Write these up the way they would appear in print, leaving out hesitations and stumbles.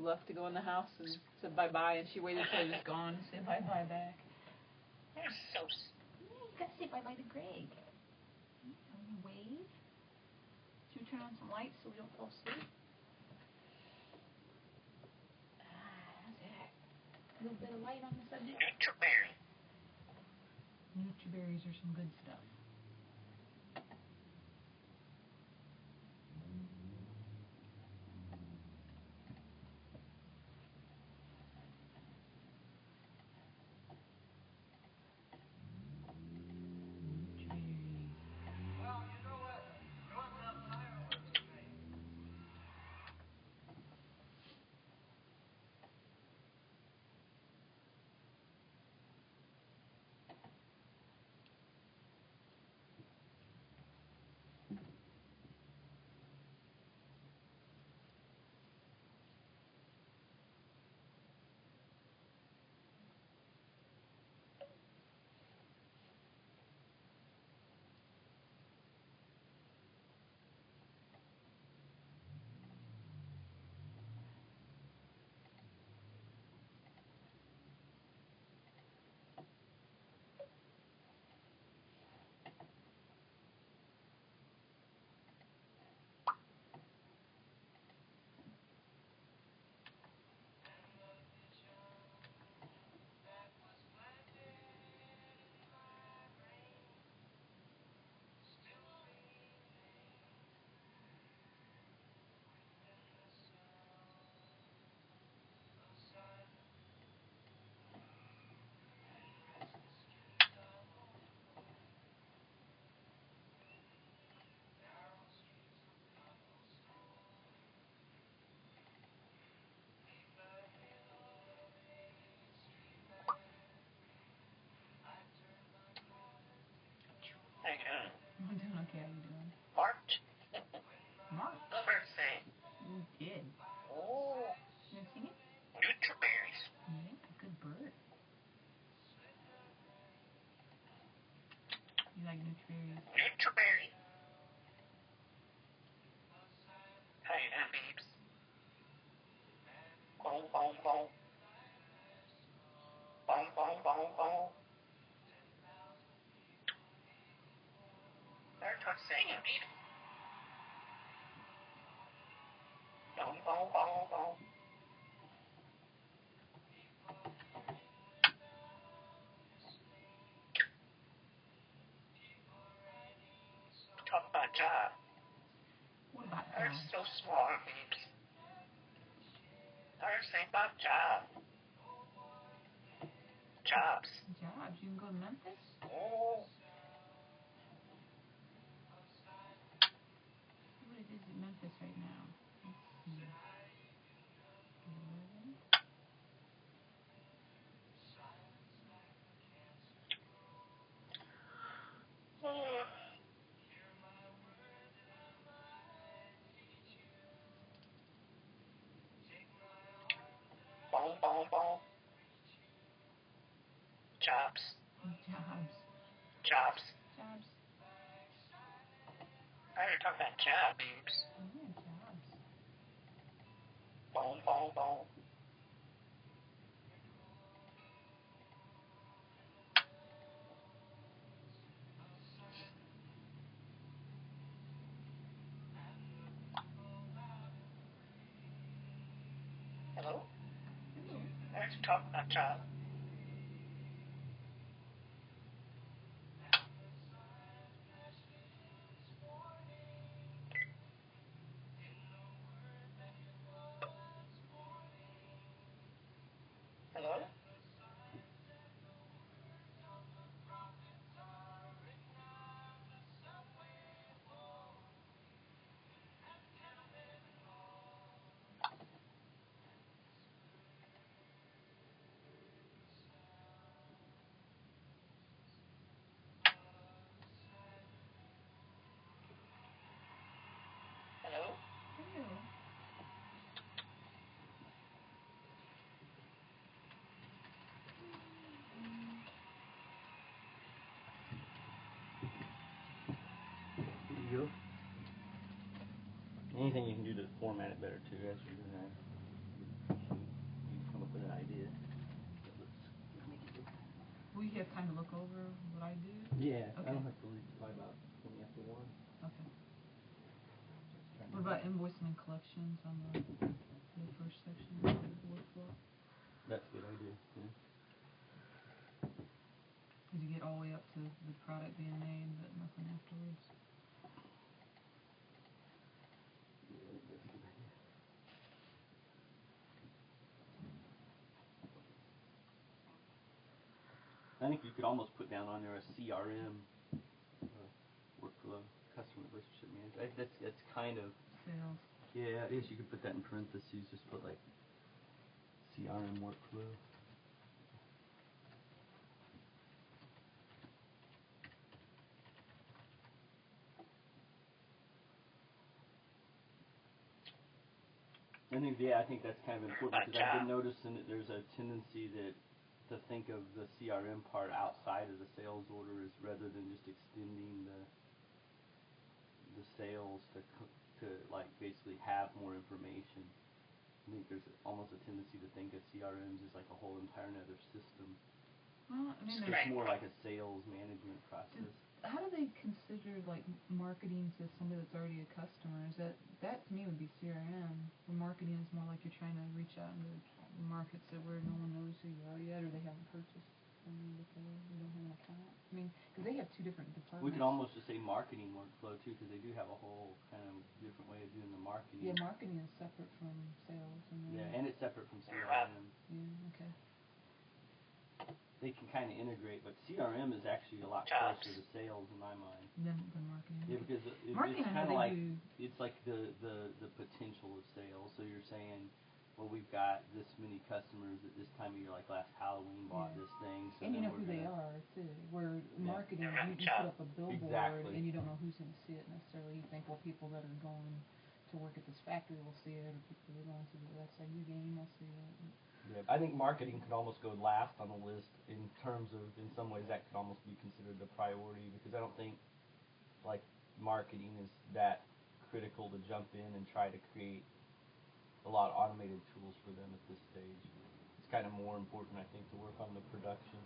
left to go in the house and said bye-bye, and she waited till he was gone to say bye-bye back. You're so... Yeah, you got to say bye-bye to Greg. Wave. Should we turn on some lights so we don't fall asleep? How's that? A little bit of light on the subject? Nutri-berry. Nutri-berries are some good stuff. How you doing? I'm doing okay. How you doing? Marked? Mark? What bird say? You did. Oh. You gonna sing it? Nutri-berries. Yeah, good bird. You like nutri-berries? Nutri-berry. How you doing, babes? Boom, boom, boom. Boom, boom, boom, boom. They're not singing, babe. Boom, boom, boom, boom. Talk about job. What about They're John? so smart, babes. They're saying about job. Jobs. Jobs. You can go to Memphis? Oh. What it is in Memphis right now? Let's see. 11. Boom, boom, boom. Jobs. Jobs. Jobs. Jobs. I heard you talking about job, babes. Yeah, jobs. Boom, boom, boom. Hello? I heard you talking about job. Hello? Hello? Hello. Here you go. Anything you can do to format it better too, that's what you're doing. time to look over what I do? Yeah, Okay. I don't have to leave by about 20 after 1. Okay. What about invoicing and collections on the first section of the workflow? That's a good idea, yeah. Did you get all the way up to the product being made, but nothing afterwards? Yeah, that's a good idea. I think you could almost put down on there a CRM, workflow, customer relationship management. That's kind of Sales. Yeah, I guess you could put that in parentheses. Just put like CRM workflow. I think that's kind of important because I've been noticing that there's a tendency to think of the CRM part outside of the sales orders rather than just extending the sales to like basically have more information. I think there's almost a tendency to think of CRMs as like a whole entire other system. Well, I mean, it's more like a sales management process. How do they consider like marketing to somebody that's already a customer? Is that to me would be CRM? Where marketing is more like you're trying to reach out into markets that where no one knows who you are yet, or they haven't purchased from you before, they don't have an account. I mean, because they have two different departments. We could almost just say marketing workflow too, because they do have a whole kind of different way of doing the marketing. Yeah, marketing is separate from sales. And it's separate from CRM. Yeah, okay. They can kind of integrate, but CRM is actually a lot closer to sales in my mind. Than marketing. Yeah, because marketing, it's kind of like it's like the potential of sales. So you're saying, well, we've got this many customers at this time of year, like last Halloween bought this thing. So and you know who they are too. Where marketing, you put up a billboard and you don't know who's going to see it necessarily. You think, well, people that are going to work at this factory will see it, or people that are going to the SIU game will see it. Yeah, I think marketing could almost go last on the list in terms of, in some ways, that could almost be considered a priority because I don't think, like, marketing is that critical to jump in and try to create a lot of automated tools for them at this stage. It's kind of more important, I think, to work on the production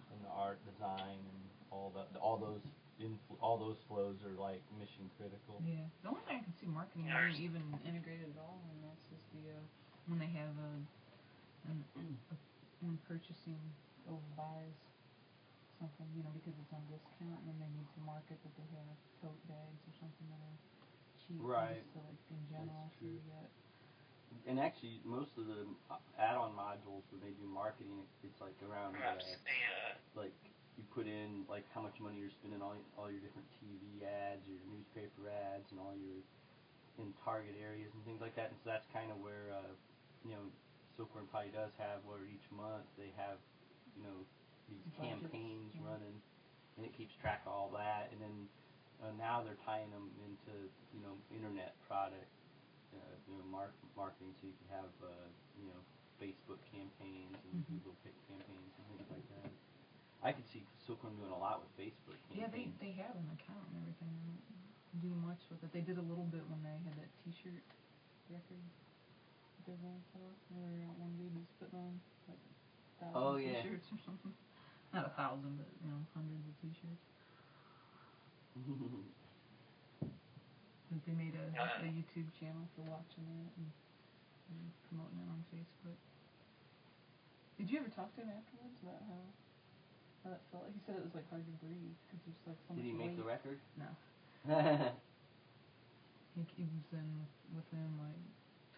and the art, design, and all those flows are like mission critical. Yeah, the only thing I can see marketing being even integrated at all, and that's just when they have when purchasing overbuys something, because it's on discount, and then they need to market that they have tote bags or something that are cheap. Right. Just to, like, in general, that's true. So you get. And actually, most of the add-on modules when they do marketing, it's like around like you put in like how much money you're spending on all your different TV ads, your newspaper ads, and all your in target areas and things like that. And so that's kind of where Silkworm probably does have where each month they have these campaigns running, and it keeps track of all that. And then now they're tying them into internet product. Marketing, so you can have Facebook campaigns and Google campaigns and things like that. I could see Silkworm doing a lot with Facebook campaigns. Yeah, they have an account and everything. They don't do much with it. They did a little bit when they had that T-shirt record that they're going for. Where one dude was putting on like 1,000 T-shirts or something. Not 1,000, but hundreds of T-shirts. They made a YouTube channel for watching it and promoting it on Facebook. Did you ever talk to him afterwards about how that felt? He said it was like hard to breathe because there's like so much weight. Did he make the record? No. He was in with him like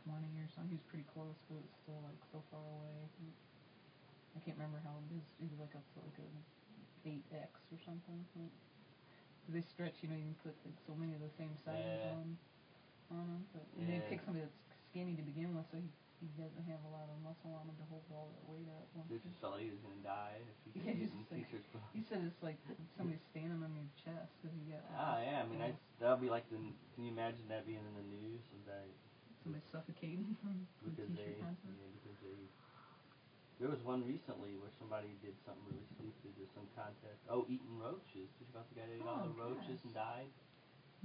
20 or something. He was pretty close, but it was still like so far away. I can't remember how it is. It was like up to like a 8x or something. They stretch, you can put like so many of the same sizes on them, but they pick somebody that's skinny to begin with, so he doesn't have a lot of muscle on him to hold all that weight up. They just thought he was gonna die if he kept getting T-shirts. He said it's like somebody standing on your chest because you got. I mean that'll be like the. Can you imagine that being in the news? Somebody suffocating from because T-shirt contest? because there was one recently where somebody did something really stupid or some contest. Oh, eating roaches. Did you about the guy that ate all the roaches and died?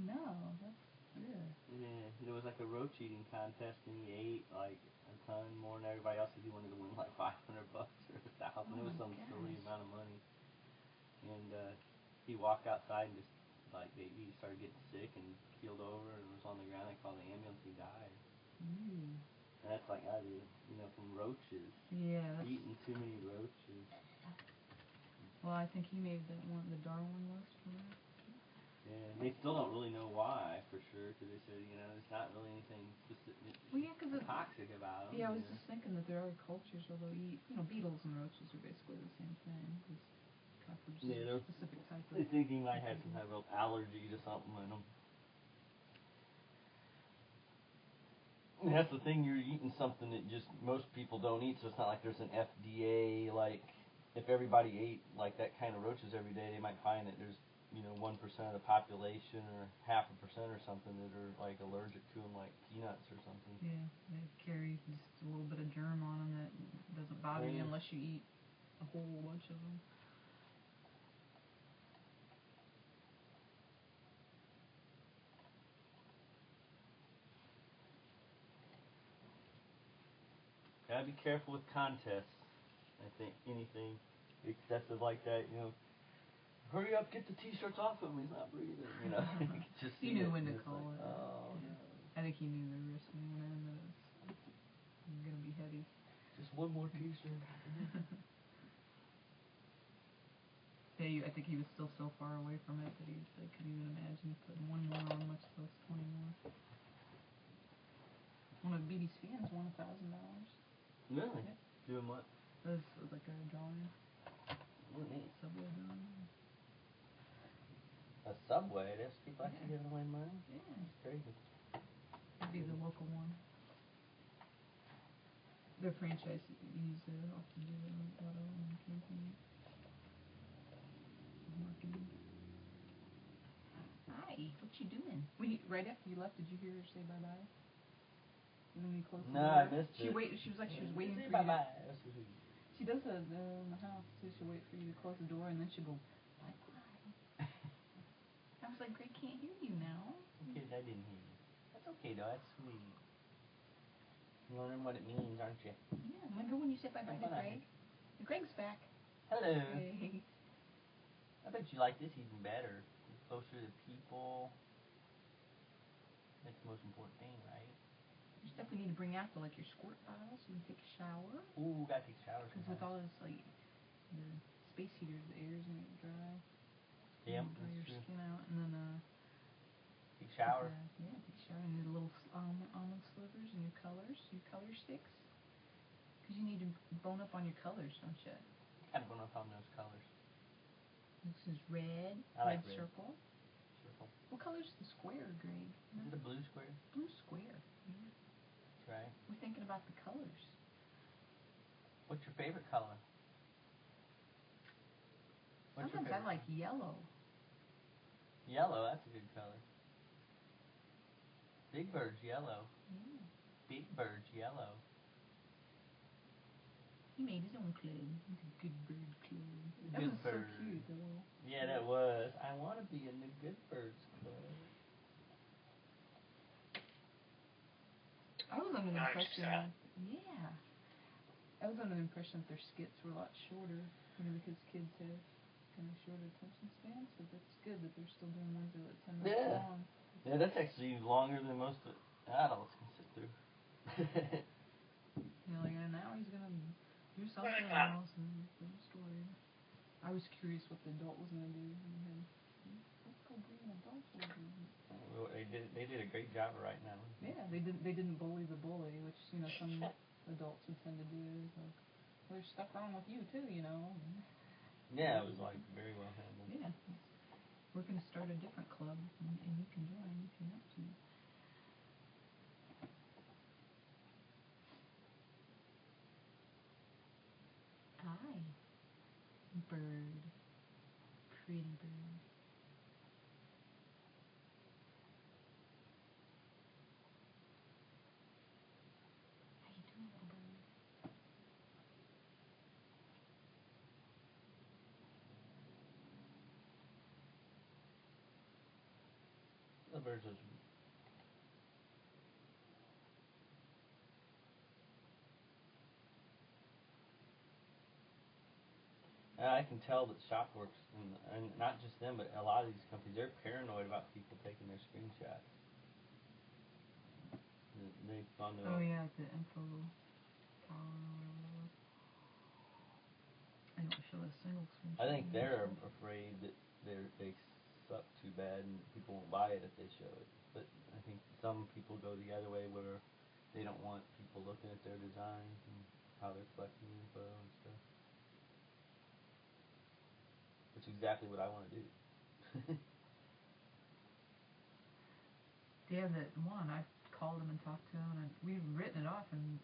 No, that's good. Yeah, there was like a roach eating contest and he ate like a ton more than everybody else because he wanted to win like $500 or $1,000. It was some silly amount of money. and he walked outside and just like he started getting sick and keeled over and was on the ground. They called the ambulance. He died. Ooh. And that's like from roaches. Yeah. Eating too many roaches. Well, I think he made the Darwin list for that. Yeah, they still don't really know why for sure, because they said there's not really anything specific, toxic about them. Yeah, I was just thinking that there are cultures where they'll eat, beetles and roaches are basically the same thing. They're a specific type of. They think he might have some type of allergy to something in them. And that's the thing, you're eating something that just most people don't eat, so it's not like there's an FDA, like, if everybody ate, like, that kind of roaches every day, they might find that there's, 1% of the population or 0.5% or something that are, like, allergic to them, like peanuts or something. Yeah, they carry just a little bit of germ on them that doesn't bother you unless you eat a whole bunch of them. Gotta be careful with contests. I think anything excessive like that, hurry up, get the t-shirts off him, he's not breathing, Just he knew when to call like, it. Oh, yeah. no. I think he knew the risk when he went in that it was going to be heavy. Just one more t-shirt. Yeah, I think he was still so far away from it that he couldn't even imagine putting one more on, much less 20 more. One of BB's fans won $1,000. Really? Yep. Doing what? It was like a drawing. Oh, neat. Subway drawing. A Subway? There's people actually giving away money? Yeah. That's crazy. That'd be the local one. Their franchise use often do a lot of campaign marketing. Hi, what you doing? Right after you left, did you hear her say bye-bye? And then we closed the door. No, I missed it. She was like she was waiting for you. Bye-bye. She does that in the house too. She'll wait for you to close the door and then she'll go bye-bye. I was like, Greg can't hear you now. Okay, I didn't hear you. That's okay though. That's sweet. You're wondering what it means, aren't you? Yeah. Remember when you said bye-bye to Greg? Greg's back. Hello. Hey. I bet you like this even better. You're closer to people. That's the most important thing, right? There's stuff we need to bring out to like your squirt bottle so you can take a shower. Ooh, gotta take showers. Because with all this like the space heaters, the air's gonna get dry. Yep, dry your true. skin out, and then take shower. Take a shower. And need little almond slivers and your color sticks. Because you need to bone up on your colors, don't you? Gotta bone up on those colors. This is red. I like red. Circle. What color's the square, Greg? Is it a blue square? Blue square. Yeah. That's right. We're thinking about the colors. What's your favorite color? Sometimes I like yellow. Yellow, that's a good color. Big Bird's yellow. Yeah. Big Bird's yellow. He made his own club. He's a good bird club. That Good was bird. so cute, though. Yeah, that was. I want to be in the Good Birds Club. I was under the impression that, I was under the impression that their skits were a lot shorter, because kids have kind of shorter attention spans, but that's good that they're still doing ones that are like 10 minutes long. Yeah, that's actually longer than most adults can sit through. Like an hour he's going to do something else and the story. I was curious what the adult was going to do. Let's go bring an adult over. Well, they did a great job of writing that one. Yeah, they didn't bully the bully, which some adults would tend to do. Like, there's stuff wrong with you too, Yeah, it was like very well handled. Yeah, we're gonna start a different club, and you can join if you want to. Hi, bird, pretty bird. How you doing, little bird? The birds are. I can tell that Shopworks, and not just them, but a lot of these companies, they're paranoid about people taking their screenshots. They've gone to. Oh yeah, the info tower or whatever. I don't show a single screenshot. I think they're afraid that they suck too bad and people won't buy it if they show it. But I think some people go the other way where they don't want people looking at their designs and how they're collecting info and stuff. Which is exactly what I want to do. Yeah, that one, I called him and talked to him, and we've written it off and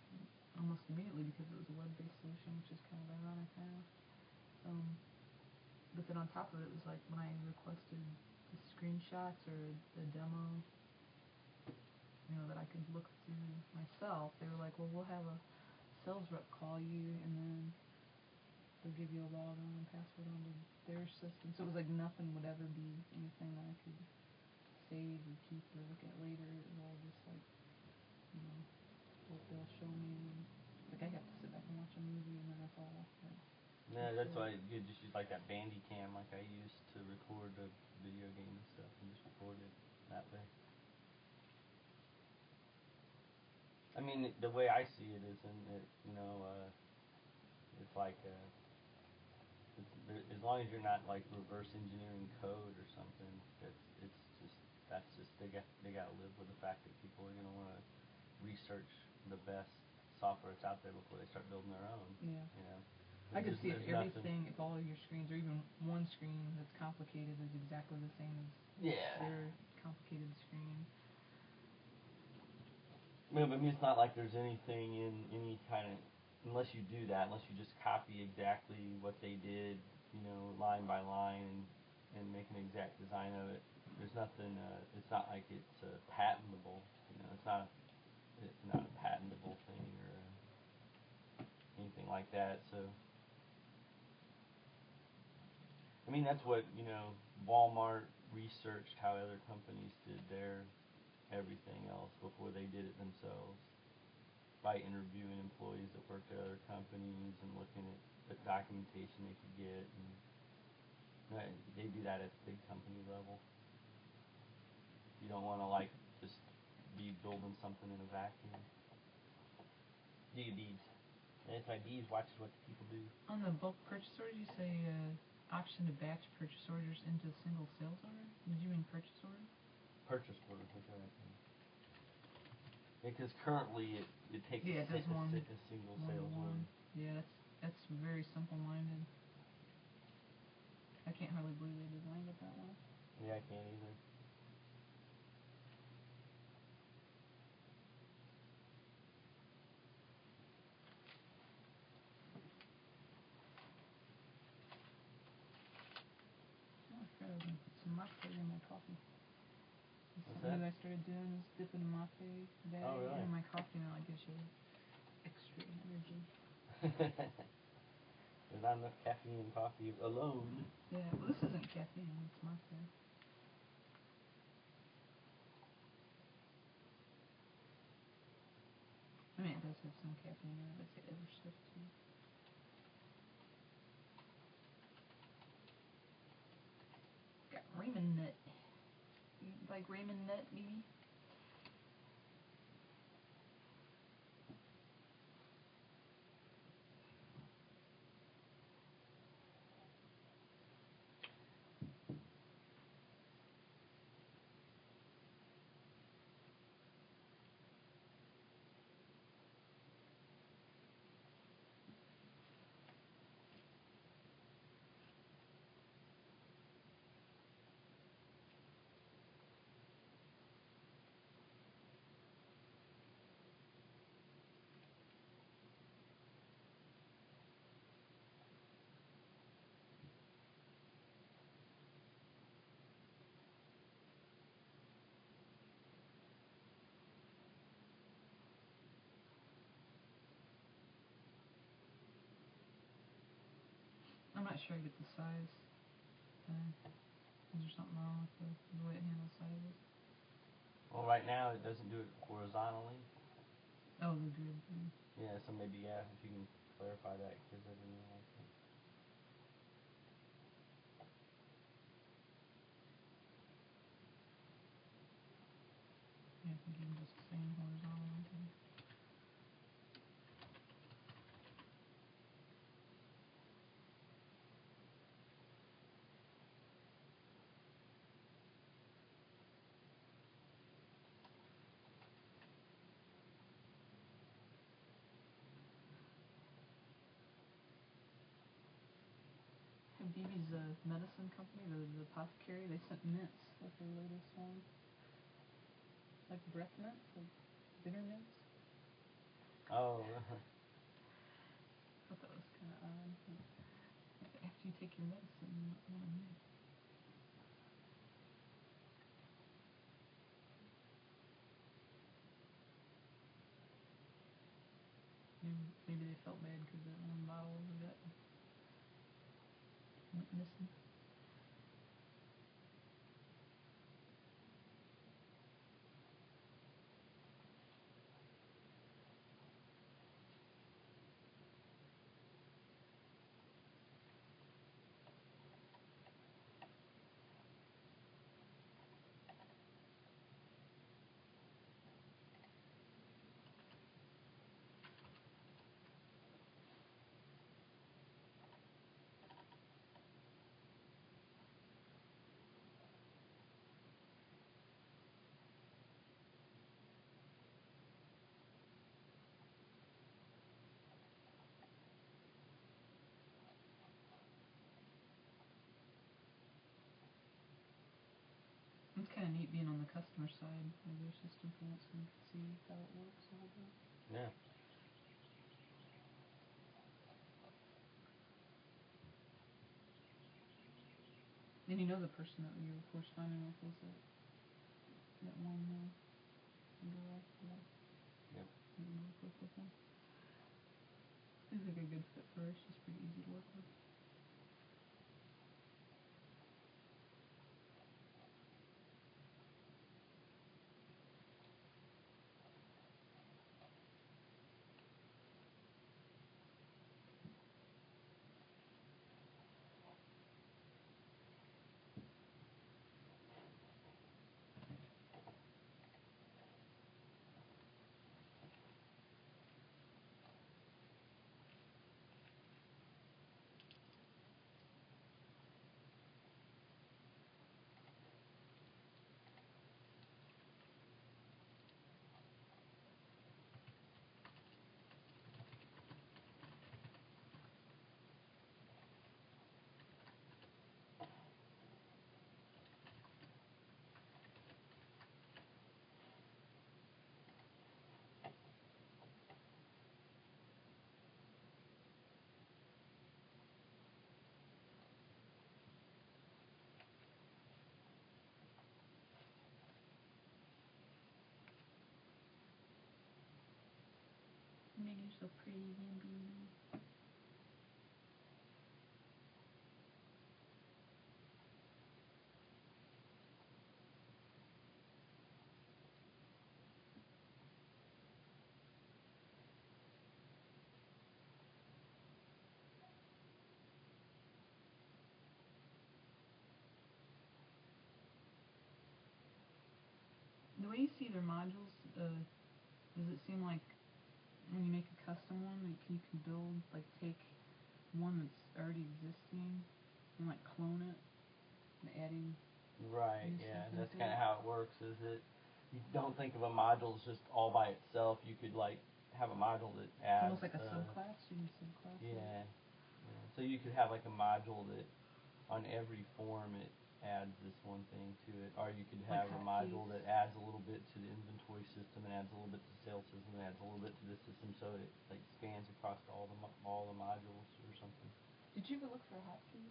almost immediately because it was a web-based solution, which is kind of ironic now. But then on top of it was like when I requested the screenshots or the demo, that I could look through myself, they were like, well, we'll have a sales rep call you, and then they'll give you a login and password onto their system. So it was like nothing would ever be anything that I could save or keep or look at later. It was all just like, what they'll show me, and like I have to sit back and watch a movie, and then that's all. Yeah, that's why you just use like that Bandy Cam like I used to record the video game and stuff and just record it that way. I mean, the way I see it is, it's like, as long as you're not like reverse engineering code or something, that's just they got to live with the fact that people are gonna want to research the best software that's out there before they start building their own. Yeah. I could see if everything, if all of your screens, or even one screen that's complicated, is exactly the same as their complicated screen. I mean, it's not like there's anything in any kind of, unless you do that, unless you just copy exactly what they did, line by line, and make an exact design of it. There's nothing. It's not like it's patentable. It's not a patentable thing or anything like that. So. I mean, that's what, Walmart researched how other companies did their everything else before they did it themselves by interviewing employees that worked at other companies and looking at the documentation they could get. And they do that at the big company level. You don't want to, just be building something in a vacuum. Do your deeds. Anti-deeds watches what the people do. On the bulk purchase orders, you say option to batch purchase orders into a single sales order? Did you mean purchase order? Purchase order, that's right. Because currently it takes a single sales order. Yeah, that's very simple-minded. I can't hardly believe they designed it that way. Yeah, I can't either. I was gonna put some mate in my coffee. What's that? I started doing is dipping a mate bag in my coffee, and it gives you extra energy. There's not enough caffeine in coffee alone. Yeah, well, this isn't caffeine, it's mate. I mean, it does have some caffeine in it, but it's got other stuff too. Got Raymond nut. You like Raymond nut, maybe? I'm not sure I get the size. Is there something wrong with the way it handles sizes? Well, right now it doesn't do it horizontally. Oh, the grid. Yeah, so maybe, if you can clarify that, because I didn't realize that. than just staying horizontal like that. BB's medicine company, the apothecary, they sent mints with their latest one. Like breath mints, like bitter mints. Oh. I thought that was kind of odd. After you take your medicine, you might want a mint. Maybe they felt bad because that one bottle got missing. It's kind of neat being on the customer side of their system for once and see how it works a little bit. Yeah. And you know the person that you were corresponding with was that one girl that Yep. you work with them. Seems like a good fit for her. She's pretty easy to work with. You made yourself pretty again, baby. The way you see their modules, does it seem like when you make a custom one, like you can build, like take one that's already existing and like clone it and adding Right, new yeah, stuff and that's into kind it? of how it works, is that you don't think of a module as just all by itself. You could, like, have a module that It's adds... almost like a subclass. You can subclass it. Yeah. So you could have, like, a module that on every form it adds this one thing to it. Or you could Like have a module hotkeys. that adds a little bit to the inventory system and adds a little bit to the sales system and adds a little bit to this system, so it, like, spans across all the modules or something. Did you ever look for a hotkey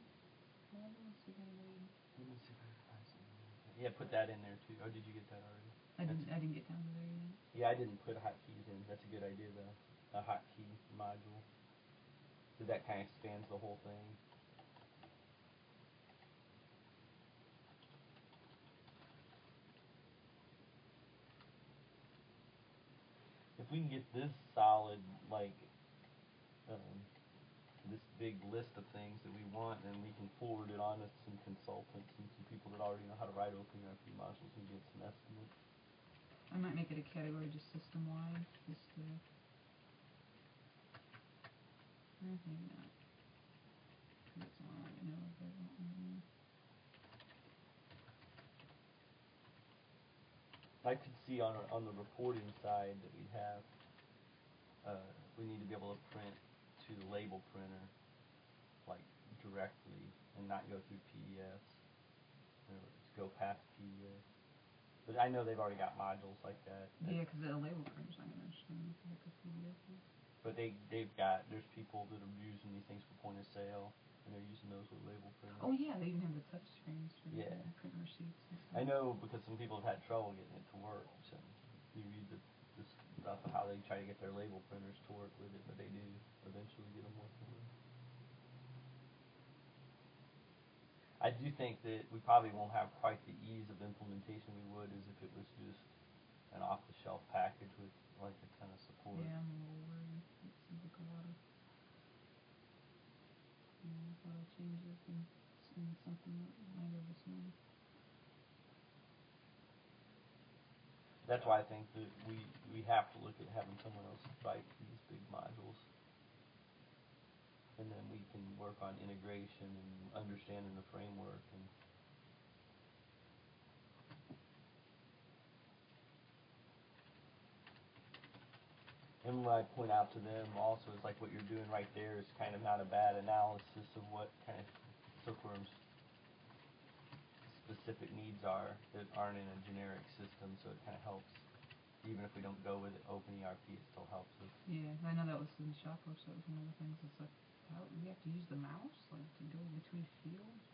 module? See if anybody... Let me see if I can find something like that. Yeah, put that in there too. Oh, did you get that already? I didn't get down to there yet. Yeah, I didn't put hotkeys in. That's a good idea, though. A hotkey module. So that kind of spans the whole thing. If we can get this solid, like, this big list of things that we want, then we can forward it on to some consultants and some people that already know how to write OpenRP modules and get some estimates. I might make it a category just system-wide, just to... maybe not. That's all I know if I don't... I could see on the reporting side that we have, we need to be able to print to the label printer, like directly, and not go through PDFs. Or go past PDFs. But I know they've already got modules like that. Yeah, because the label printer's not going to understand what the PDF is. But there's people that are using these things for point of sale, and they're using those with label printers. Oh yeah, they even have the touch screens for print receipts and stuff. I know because some people have had trouble getting it to work. So you read the stuff of how they try to get their label printers to work with it, but they do eventually get them working with it. I do think that we probably won't have quite the ease of implementation we would as if it was just an off-the-shelf package with like a ton of support. Yeah, I'm a little worried. It seems like a lot of changes and something that neither of us know. That's why I think that we have to look at having someone else write these big modules. And then we can work on integration and understanding the framework. And what I point out to them also is like what you're doing right there is kind of not a bad analysis of what kind of Silkworm's specific needs are that aren't in a generic system, so it kind of helps. Even if we don't go with OpenERP, it still helps us. Yeah, I know that was in Shopworks. That was one of the things. It's like, how we have to use the mouse, like to go between fields.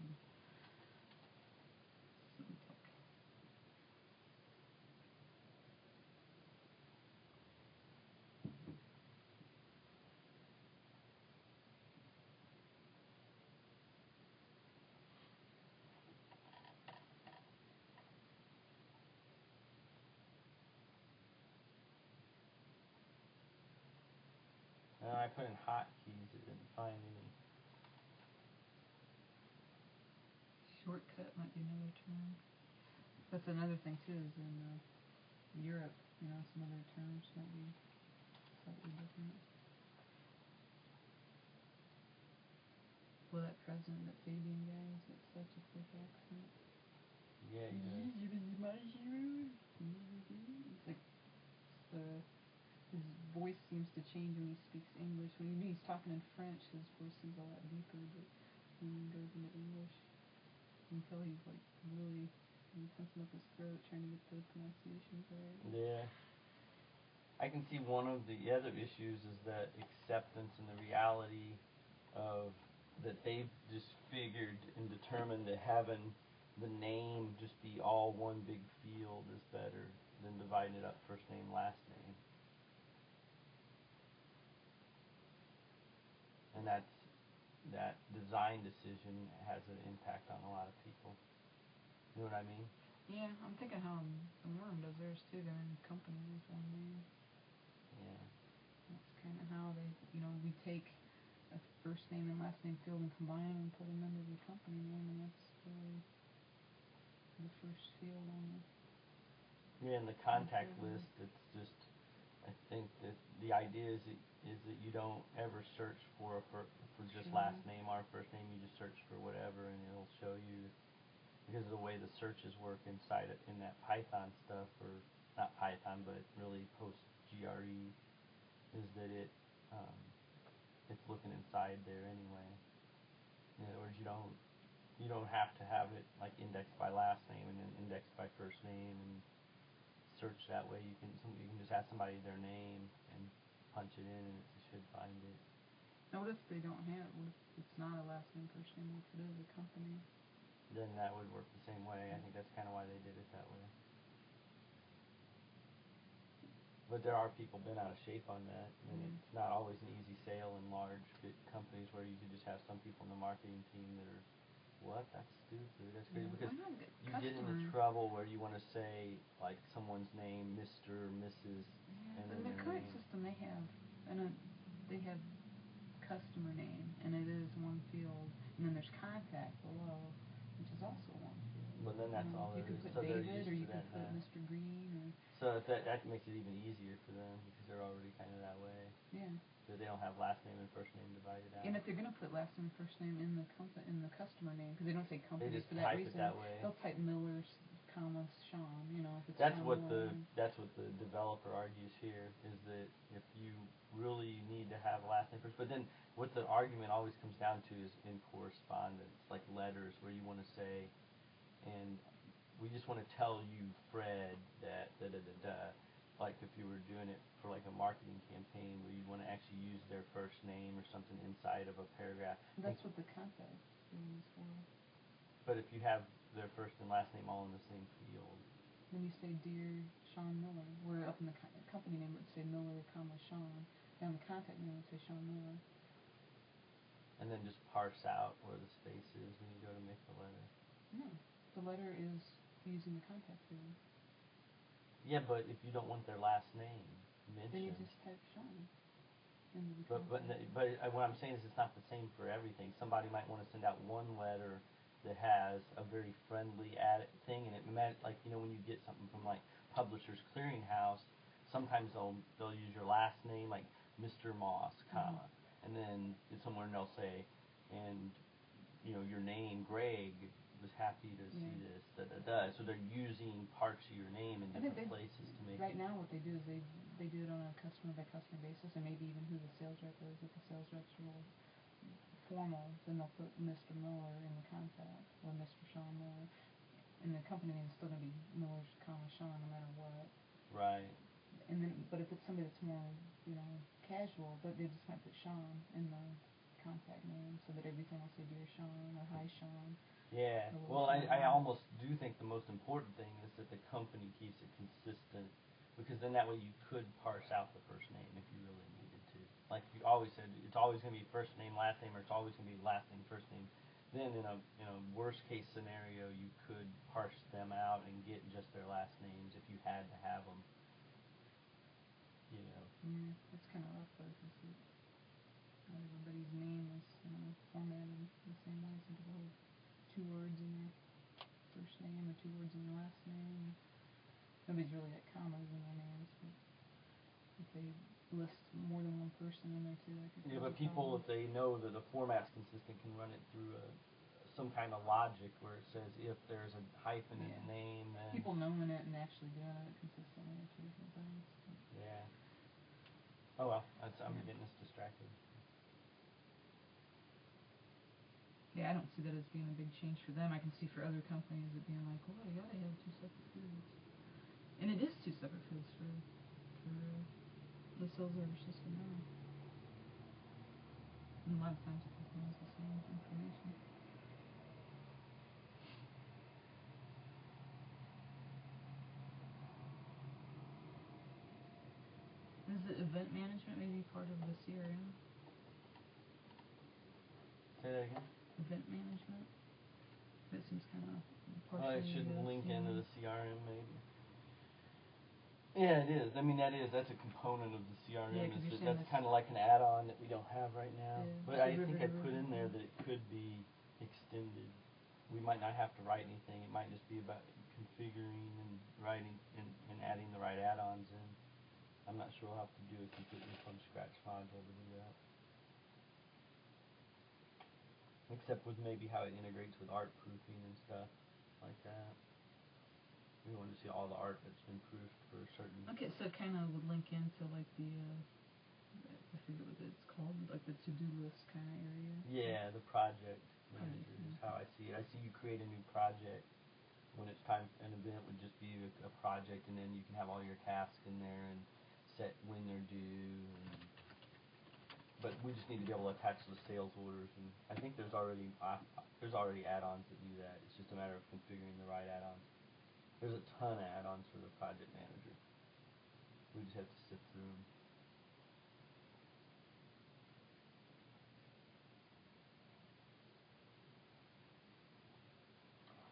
And I put in hotkeys, it didn't find any. Shortcut might be another term. That's another thing too. Is in Europe, some other terms might be slightly different. Well, that president, that Fabian guy, is got such a thick accent. Yeah, he does. It's like his voice seems to change when he speaks English. When he's talking in French, his voice seems a lot deeper, but when he goes into English, you can tell he's like really tensing up his throat trying to get the pronunciations right. Yeah. I can see one of the other issues is that acceptance and the reality of that they've just figured and determined that having the name just be all one big field is better than dividing it up first name, last name. And that design decision has an impact on a lot of people. You know what I mean? Yeah, I'm thinking how the Worm does theirs too. They're in company with one name. Yeah. That's kind of how they, we take a first name and last name field and combine them and put them into the company name, and that's really the first field on the... Yeah, in the contact list, it's just, I think that the idea is that you don't ever search for just last name or first name. You just search for whatever, and it'll show you, because of the way the searches work inside in that Python stuff, or not Python, but really post GRE, is that it's looking inside there anyway. In other words, you don't have to have it like indexed by last name and then indexed by first name and search that way. You can just ask somebody their name and punch it in, and it should find it. Now, what if they don't have? What if it's not a last name, first name? What if it is a company? Then that would work the same way. I think that's kind of why they did it that way. But there are people bent out of shape on that, and it's not always an easy sale in large, big companies where you could just have some people in the marketing team that are, what? That's stupid. That's crazy. Because you get into trouble where you want to say like someone's name, Mr., Mrs. Yeah, but in the current system they have customer name, and it is one field, and then there's contact below, which is also one field. But then that's all you there can is. put So David, or you can that put Mr. Green, or So if that makes it even easier for them because they're already kind of that way. Yeah. So they don't have last name and first name divided out. And if they're gonna put last name and first name in the customer name, because they don't say company they just for that type reason, it that way. they'll type Miller's, comma Sean. You know, if it's That's Sean what Miller. that's what the developer argues here is that if you really need to have last name first, but then what the argument always comes down to is in correspondence, like letters where you want to say, and we just want to tell you, Fred, that da. Like if you were doing it for like a marketing campaign where you want to actually use their first name or something inside of a paragraph. That's what the contact is for. But if you have their first and last name all in the same field. Then you say, Dear Sean Miller. Where up in the company name it would say Miller, comma Sean. Down the contact name it would say Sean Miller. And then just parse out where the space is when you go to make the letter. No. The letter is using the contact field. Yeah, but if you don't want their last name mentioned. Then you just type Sean. But what I'm saying is it's not the same for everything. Somebody might want to send out one letter that has a very friendly thing, and it might, like, you know, when you get something from like Publishers Clearinghouse, sometimes they'll use your last name, like Mr. Moss, comma, and then somewhere they'll say, and you know your name, Greg, was happy to see this, da. So they're using parts of your name in different places to make. Right now, what they do is they do it on a customer by customer basis, and maybe even who the sales rep is. If the sales rep's real formal, then they'll put Mr. Miller in the contact or Mr. Sean Miller, and the company name is still gonna be Miller's, comma Sean, no matter what. Right. And then, but if it's somebody that's more, you know, casual, but they just might put Sean in the contact name so that everything will say Dear Sean or Hi Sean. Yeah. Well, I almost do think the most important thing is that the company keeps it consistent, because then that way you could parse out the first name if you really needed to. Like you always said, it's always going to be first name, last name, or it's always going to be last name, first name. Then in a worst case scenario, you could parse them out and get just their last names if you had to have them. You know. Yeah, it's kind of rough though, because not everybody's name is, you know, formatted the same way. Some people have 2 words in their first name or 2 words in their last name. Nobody's really got commas in their names, but if they list more than one person in there too, that could. Yeah, but people, if they know that the format's consistent, can run it through some kind of logic where it says if there's a hyphen in the name, then people knowing it and actually doing it consistently are 2 different things. Yeah. Oh well, I'm getting us distracted. Yeah, I don't see that as being a big change for them. I can see for other companies it being like, well, I gotta have 2 separate fields. And it is 2 separate fields for the sales order system now. And a lot of times it contains the same information. Is the event management maybe part of the CRM? Say that again? Event management? That seems kind of partially. Well, it should link into the CRM maybe. Yeah, it is. I mean, that's a component of the CRM. Yeah, that's kind of like an add-on that we don't have right now. Yeah, but I think I put in there that it could be extended. We might not have to write anything. It might just be about configuring and writing and adding the right add-ons in. I'm not sure we'll have to do a completely from scratch module to do that. Except with maybe how it integrates with art proofing and stuff like that. We want to see all the art that's been proofed for certain. Okay, so it kind of would link into like the I forget what it's called, like the to-do list kind of area. Yeah, the project manager is how I see it. I see you create a new project. When it's time, an event would just be a project, and then you can have all your tasks in there and set when they're due. But we just need to be able to attach the sales orders, and I think there's already add-ons that do that. It's just a matter of configuring the right add-ons. There's a ton of add-ons for the project manager. We just have to sift through them.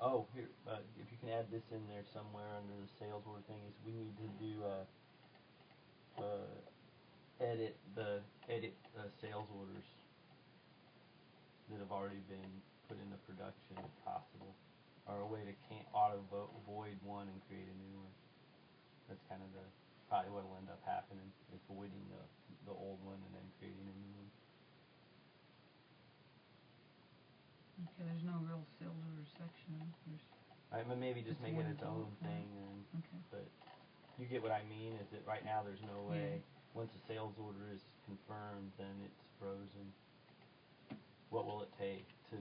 Oh, here, if you can add this in there somewhere under the sales order thing, is we need to do edit the sales orders that have already been put into production if possible, or a way to auto void one and create a new one. That's kind of probably what'll end up happening, is voiding the old one and then creating a new one. Okay, there's no real sales order section. Maybe just make it its own thing, and okay. But you get what I mean, is that right now there's no way, once a sales order is confirmed, then it's frozen. What will it take to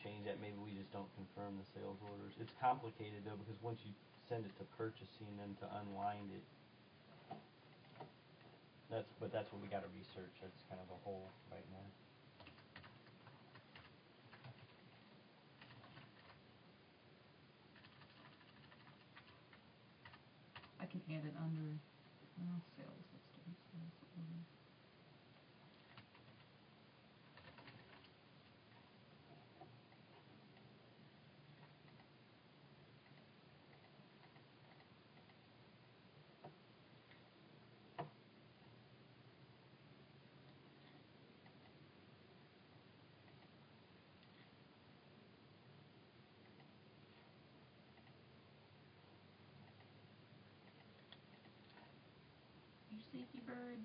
change that? Maybe we just don't confirm the sales orders. It's complicated though, because once you send it to purchasing, then to unwind it, that's what we got to research. That's kind of a hole right now. I can add it under sales. Let's do sales orders. You sneaky bird.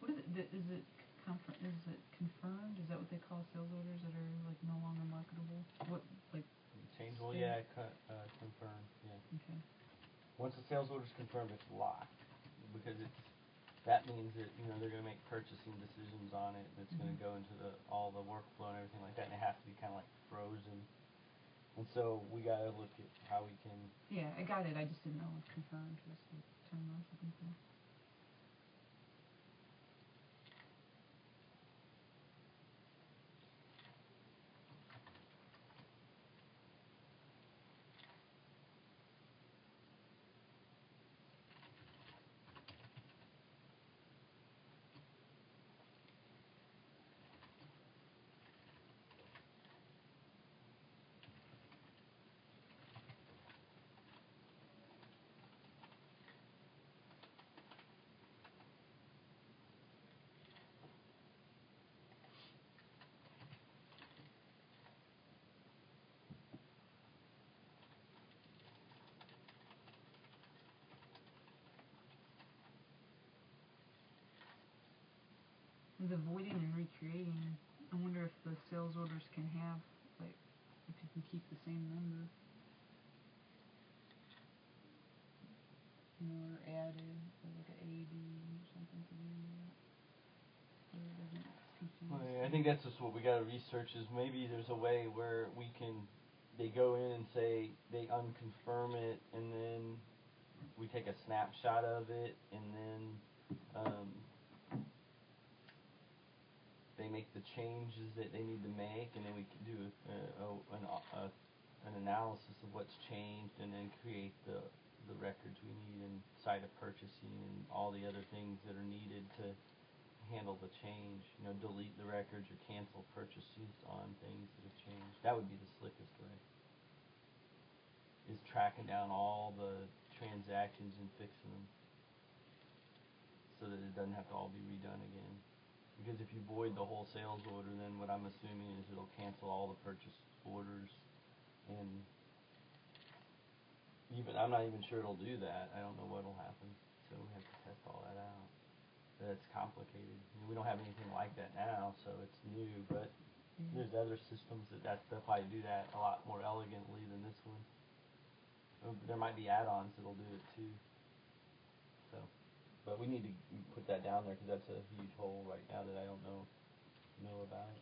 What is it? Is it confirmed? Is that what they call sales orders that are like no longer marketable? What like? Changeable, yeah, confirmed, yeah. Okay. Once the sales order is confirmed, it's locked, because that means that they're going to make purchasing decisions on it. That's going to go into all the workflow and everything like that, and it has to be kind of like frozen. And so we got to look at how we can. Yeah, I got it. I just didn't know if confirmed was the term I was looking for. The voiding and recreating, I wonder if the sales orders can have, like, if you can keep the same number. Or added, or like an A, B, or something to the end of that. So it doesn't confuse. Well, yeah, I think that's just what we got to research, is maybe there's a way where they go in and say they unconfirm it, and then we take a snapshot of it, and then they make the changes that they need to make, and then we can do an analysis of what's changed, and then create the records we need in site of purchasing and all the other things that are needed to handle the change. Delete the records or cancel purchases on things that have changed. That would be the slickest way, is tracking down all the transactions and fixing them so that it doesn't have to all be redone again. Because if you void the whole sales order, then what I'm assuming is it'll cancel all the purchase orders, and I'm not even sure it'll do that. I don't know what'll happen, so we have to test all that out. That's complicated. We don't have anything like that now, so it's new, but there's other systems they'll probably do that a lot more elegantly than this one. There might be add-ons that'll do it too. So, but we need to put that down there, because that's a huge hole right now that I don't know about.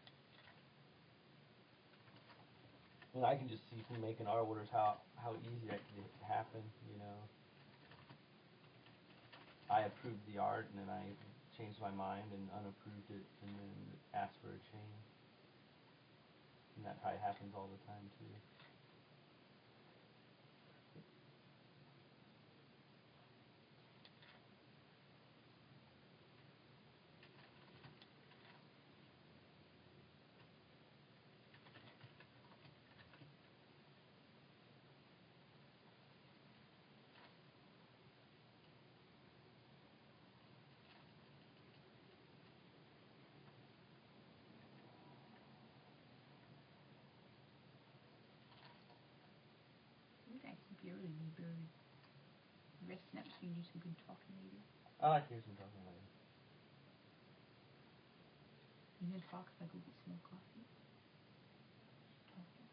And I can just see from making our orders how easy that could happen, you know. I approved the art and then I changed my mind and unapproved it and then asked for a change. And that probably happens all the time too. Barely resting up so you can do some good talking later. I like to hear some talking later. You can talk if I go get some more coffee. Talking.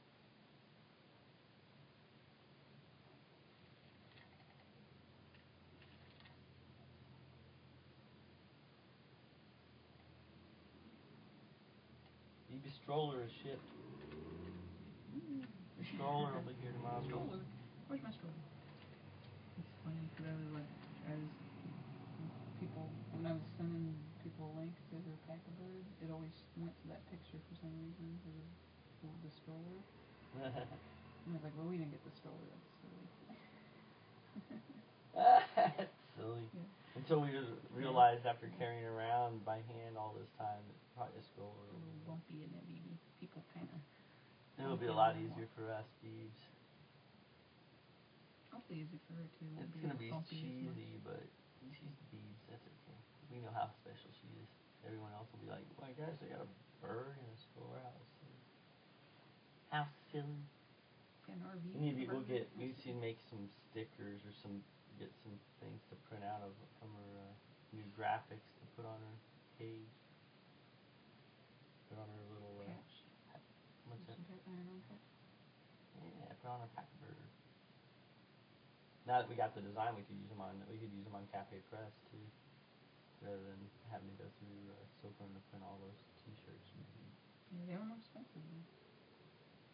Maybe stroller is shipped. The stroller will be here tomorrow. Stroller? Where's my stroller? It's funny because I was like, when I was sending people a link to her Pack-A-Bird, it always went to that picture for some reason, the stroller. And I was like, well, we didn't get the stroller, that's silly. That's silly. Yeah. Until we realized after carrying around by hand all this time that probably a stroller. It's a little bumpy in there, maybe. People kind of. It'll be a lot easier for us, Beebs. Hopefully easy for her too. It's gonna be cheesy, but she's Beebs, that's okay. We know how special she is. Everyone else will be like, my gosh, they got a bird in a storehouse. How silly. An RV. We need to make some stickers or get some things to print out from her new graphics to put on her cage. Put on her little Patch. What's that? Iron-on patch. Yeah, put on her Pack-A-Bird. Now that we got the design, we could use them on Cafe Press too, rather than having to go through Silkworm to print all those T-shirts. Yeah, they were more expensive though.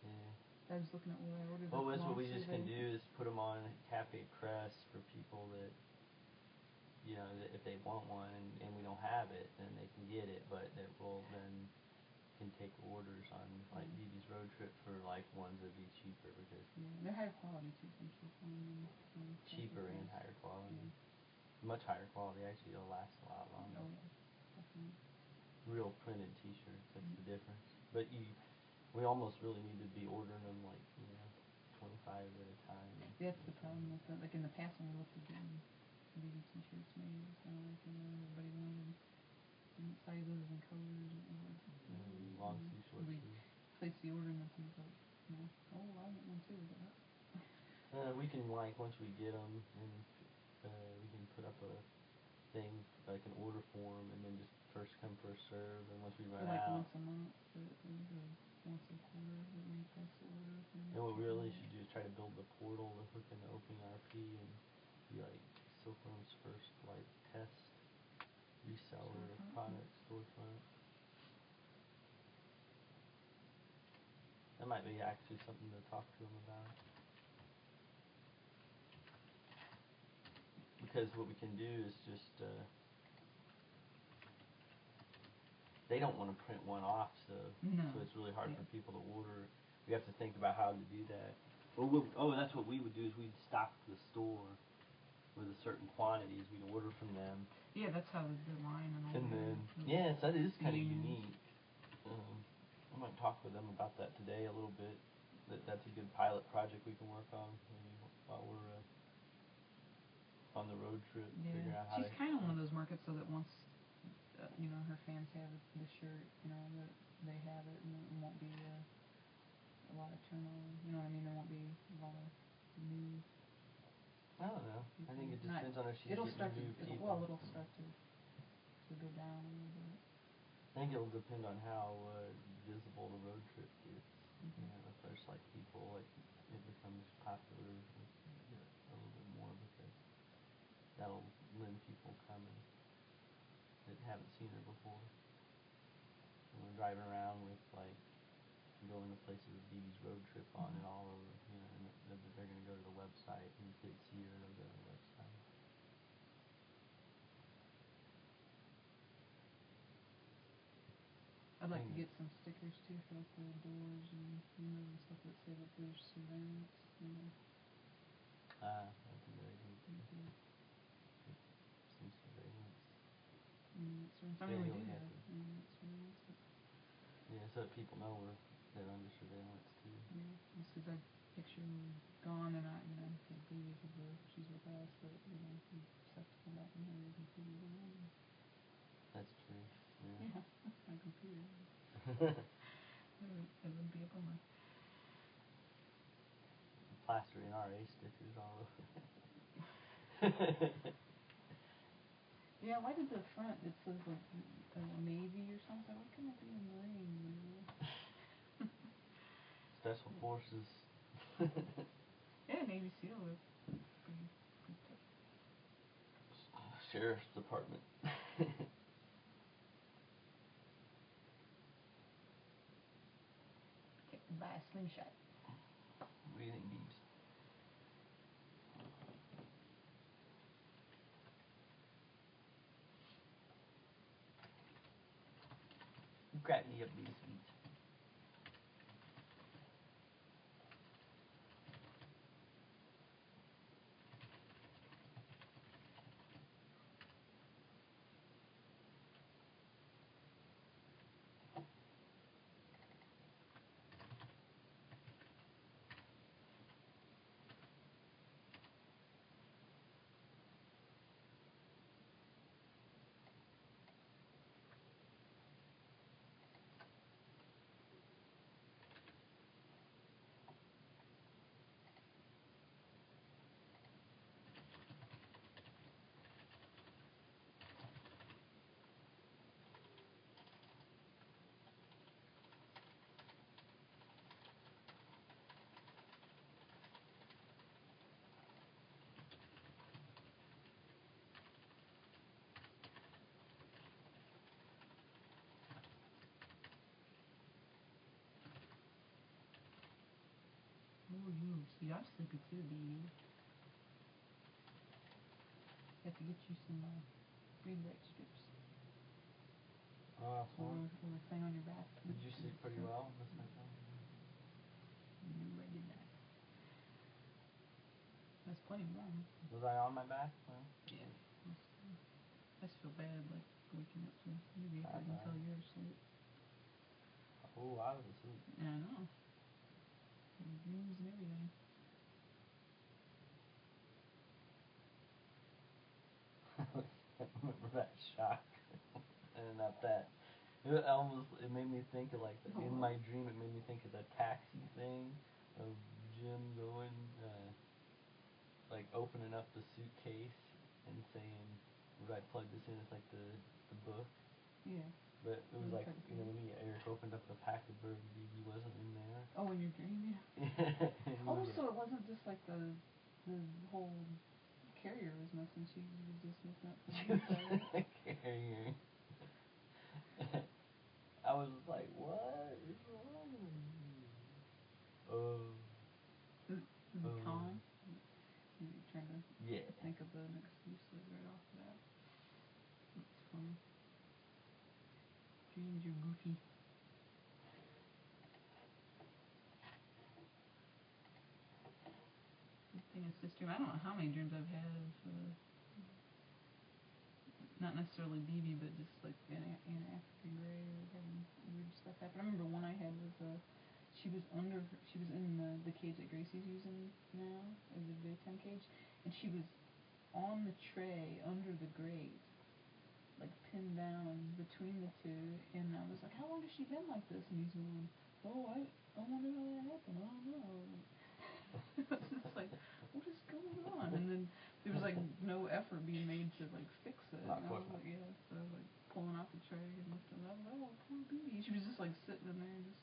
Yeah. I was looking at what I ordered. Well, that's what we just can do is put them on Cafe Press for people that, you know, that if they want one and we don't have it, then they can get it, but that will then can take orders on like BB's Road Trip for like ones that'd be cheaper because they're higher quality too. Cheaper and higher quality. Yeah. Much higher quality actually. It'll last a lot longer. Oh yeah, definitely. Real printed T-shirts. That's the difference. But we almost really need to be ordering them like 25 at a time. That's the problem with it. Like in the past when we looked at getting BB T-shirts made, it was kind of like everybody wanted different sizes and colors. Long sleeve, short sleeve. Place the order and then someone's like, oh, I want one too. We can once we get them and we can put up a thing like an order form and then just first come first serve, and once we run out. Once a month or once a quarter that we place the order. And what we really should do is try to build the portal to hook into OpenRP and be like Silkworm's first like test reseller of products, storefront. That might be actually something to talk to them about. Because what we can do is just they don't want to print one off, so it's really hard for people to order. We have to think about how to do that. That's what we would do is we'd stock the store with a certain quantities. We'd order from them. Yeah, that's how the line and all. And then that is kind of unique. I might talk with them about that today a little bit. That's a good pilot project we can work on while we're on the road trip. Figure out how she's kind of one of those markets so that once her fans have the shirt, that they have it and it won't be a lot of turnover. You know what I mean? There won't be a lot of new. I don't know. I think it depends on if she's it'll getting start new to, people. Well, it'll start to go down a little bit. I think it'll depend on how visible the road trip gets. If there's like people, like it becomes popular a little bit more because that'll lend people coming that haven't seen her before. And we're driving around with like going to places with BB's road trip on it all over, you know, and they're going to go to the website, and if they see her, they'll go to the website. I'd like to get some stickers too for like the doors and windows and stuff that say that there's surveillance. You know. That's a good idea too. Mm-hmm. Some surveillance. I mean, we do have surveillance. Yeah, so that people know they're under surveillance too. Yeah, just because I picture her gone and I, you know, can't believe she's with us, but you know, we just have to come back and have your computer around. That's true. Yeah, my computer. It would be a bummer. Plaster NRA stickers all over. Yeah, why did the front, it says like Navy or something? Why couldn't it be a Marine? Special Forces. Yeah, Navy SEAL is pretty tough. Sheriff's Department. Buy a slingshot. What do you think, Beebs? Grab me up these feet. Oh, you are sleepy too, baby. Have to get you some breathe right strips. Oh, or thing on your back. Did you sleep pretty well this night? No, I did not. That's plenty warm. Was I on my back? Well, yeah. I just feel bad, like waking up so maybe if I can tell you're asleep. Oh, I was asleep. Yeah, I know. Dreams and everything. I remember that shock. And not that. It made me think of like, in my dream, it made me think of the taxi thing of Jim going, like opening up the suitcase and saying, would I plug this in? It's like the book. Yeah. But it was like, you know, when Eric opened up the pack of Birdie, he wasn't in there. Oh, in your dream, yeah. Oh, so it wasn't just like the whole carrier was missing. She was just missing it from the inside. The carrier. I was like, what is wrong with you? Is it Tom? You're trying to think of an excuse like right off the bat. That's funny. Dreams are goofy. Being a sister, I don't know how many dreams I've had of not necessarily BB, but just like Anna African Grey or having weird stuff happen. I remember one I had was she was in the cage that Gracie's using now, as a daytime cage, and she was on the tray under the grate, like pinned down between the two, and I was like, how long has she been like this? And he's going, oh, I wonder how that happened. I don't know. It was just like, what is going on? And then there was like no effort being made to like fix it. And I was like, so I was like pulling off the tray and lifting it up. Oh, poor baby. She was just like sitting in there, just.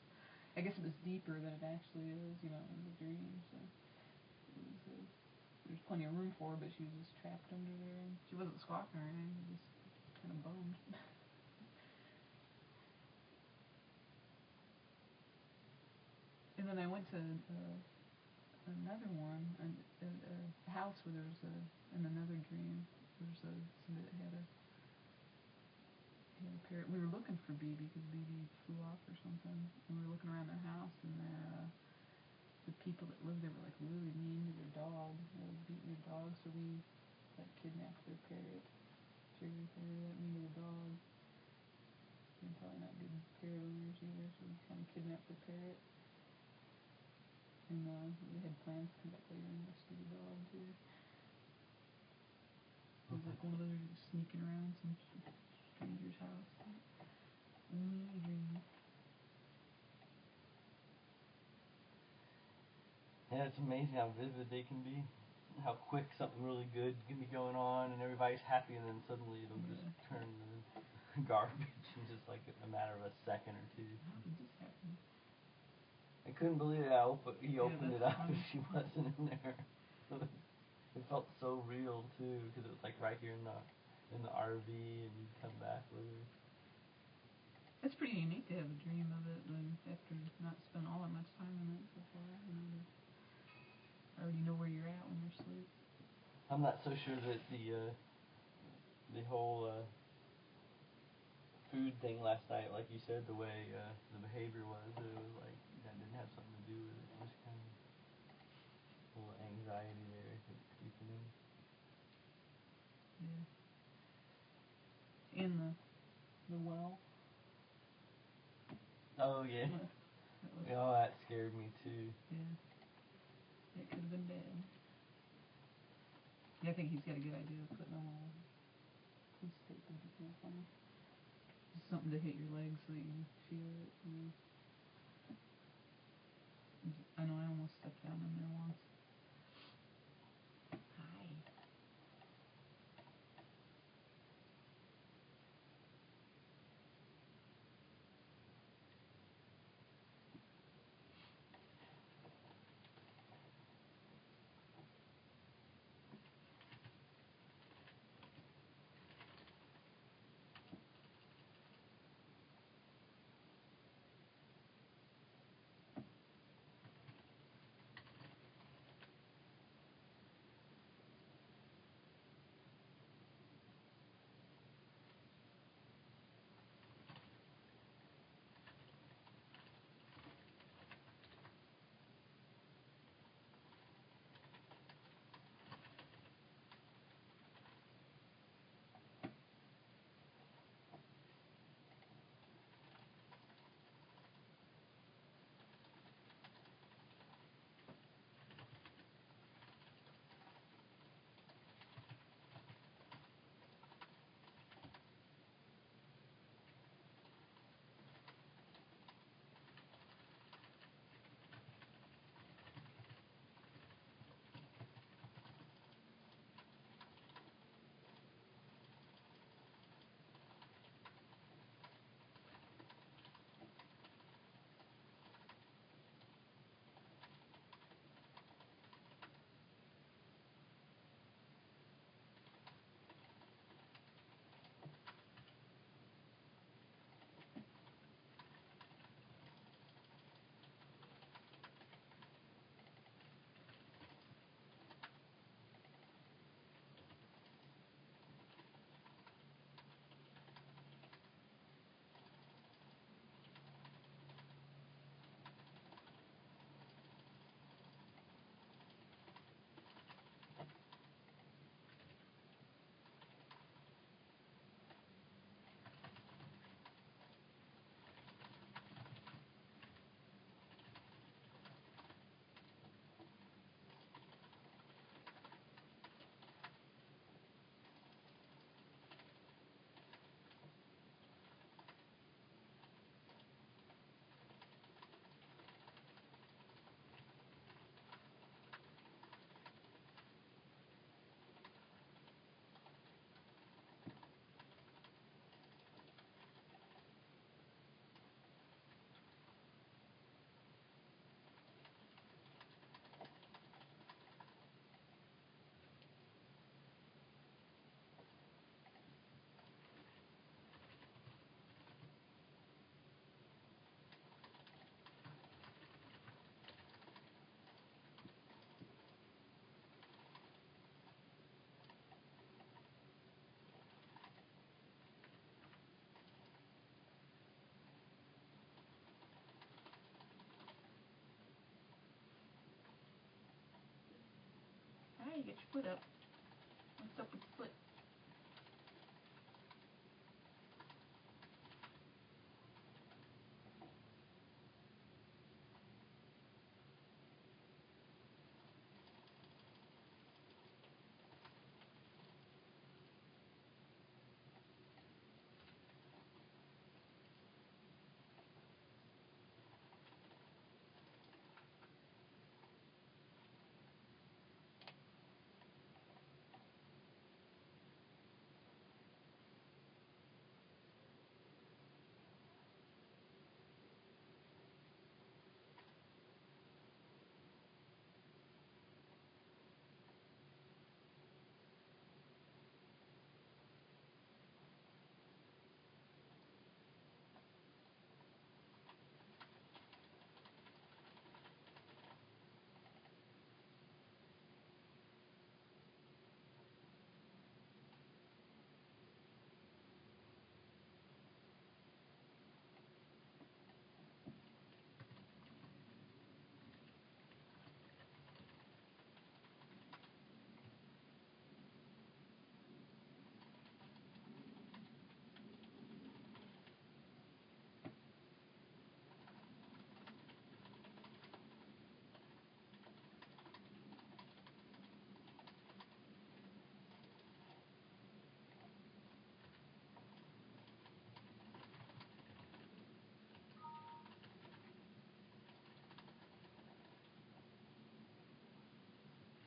I guess it was deeper than it actually is, you know, in the dream. So it was, there's plenty of room for her, but she was just trapped under there, and she wasn't squawking or anything. Just kind of bummed. to another one, a house where there was in another dream, somebody that had a parrot. We were looking for BB because BB flew off or something, and we were looking around their house, and the people that lived there were like really mean to their dog. They would beat their dog, so we like kidnapped their parrot. Sure, if they were that mean to the dog, they're probably not good parrot owners either. So we kind of kidnapped the parrot, and we had plans to come back later and rescue the dog too. It was like one of those just sneaking around some stranger's house. Only a dream. Yeah, it's amazing how vivid they can be. How quick something really good can be going on, and everybody's happy, and then suddenly it'll just turn to garbage in just like a matter of a second or two. How did this happen? I couldn't believe how he opened it up funny. if she wasn't in there. It felt so real too, because it was like right here in the RV, and you'd come back with her. It's pretty unique to have a dream of it, and after not spend all that much time in it so far. I already know where you're at when you're asleep. I'm not so sure that the whole food thing last night, like you said, the way the behavior was, it was like that didn't have something to do with it. It was kind of a little anxiety there, I think, creeping in. Yeah. In the well. Oh yeah. That scared me too. Yeah. It could have been bad. Yeah, I think he's got a good idea of putting on all police tape would be kind of funny. Just something to hit your legs so you can feel it. I know I almost stepped down in there once. Hi. get your foot up. What's up with your foot?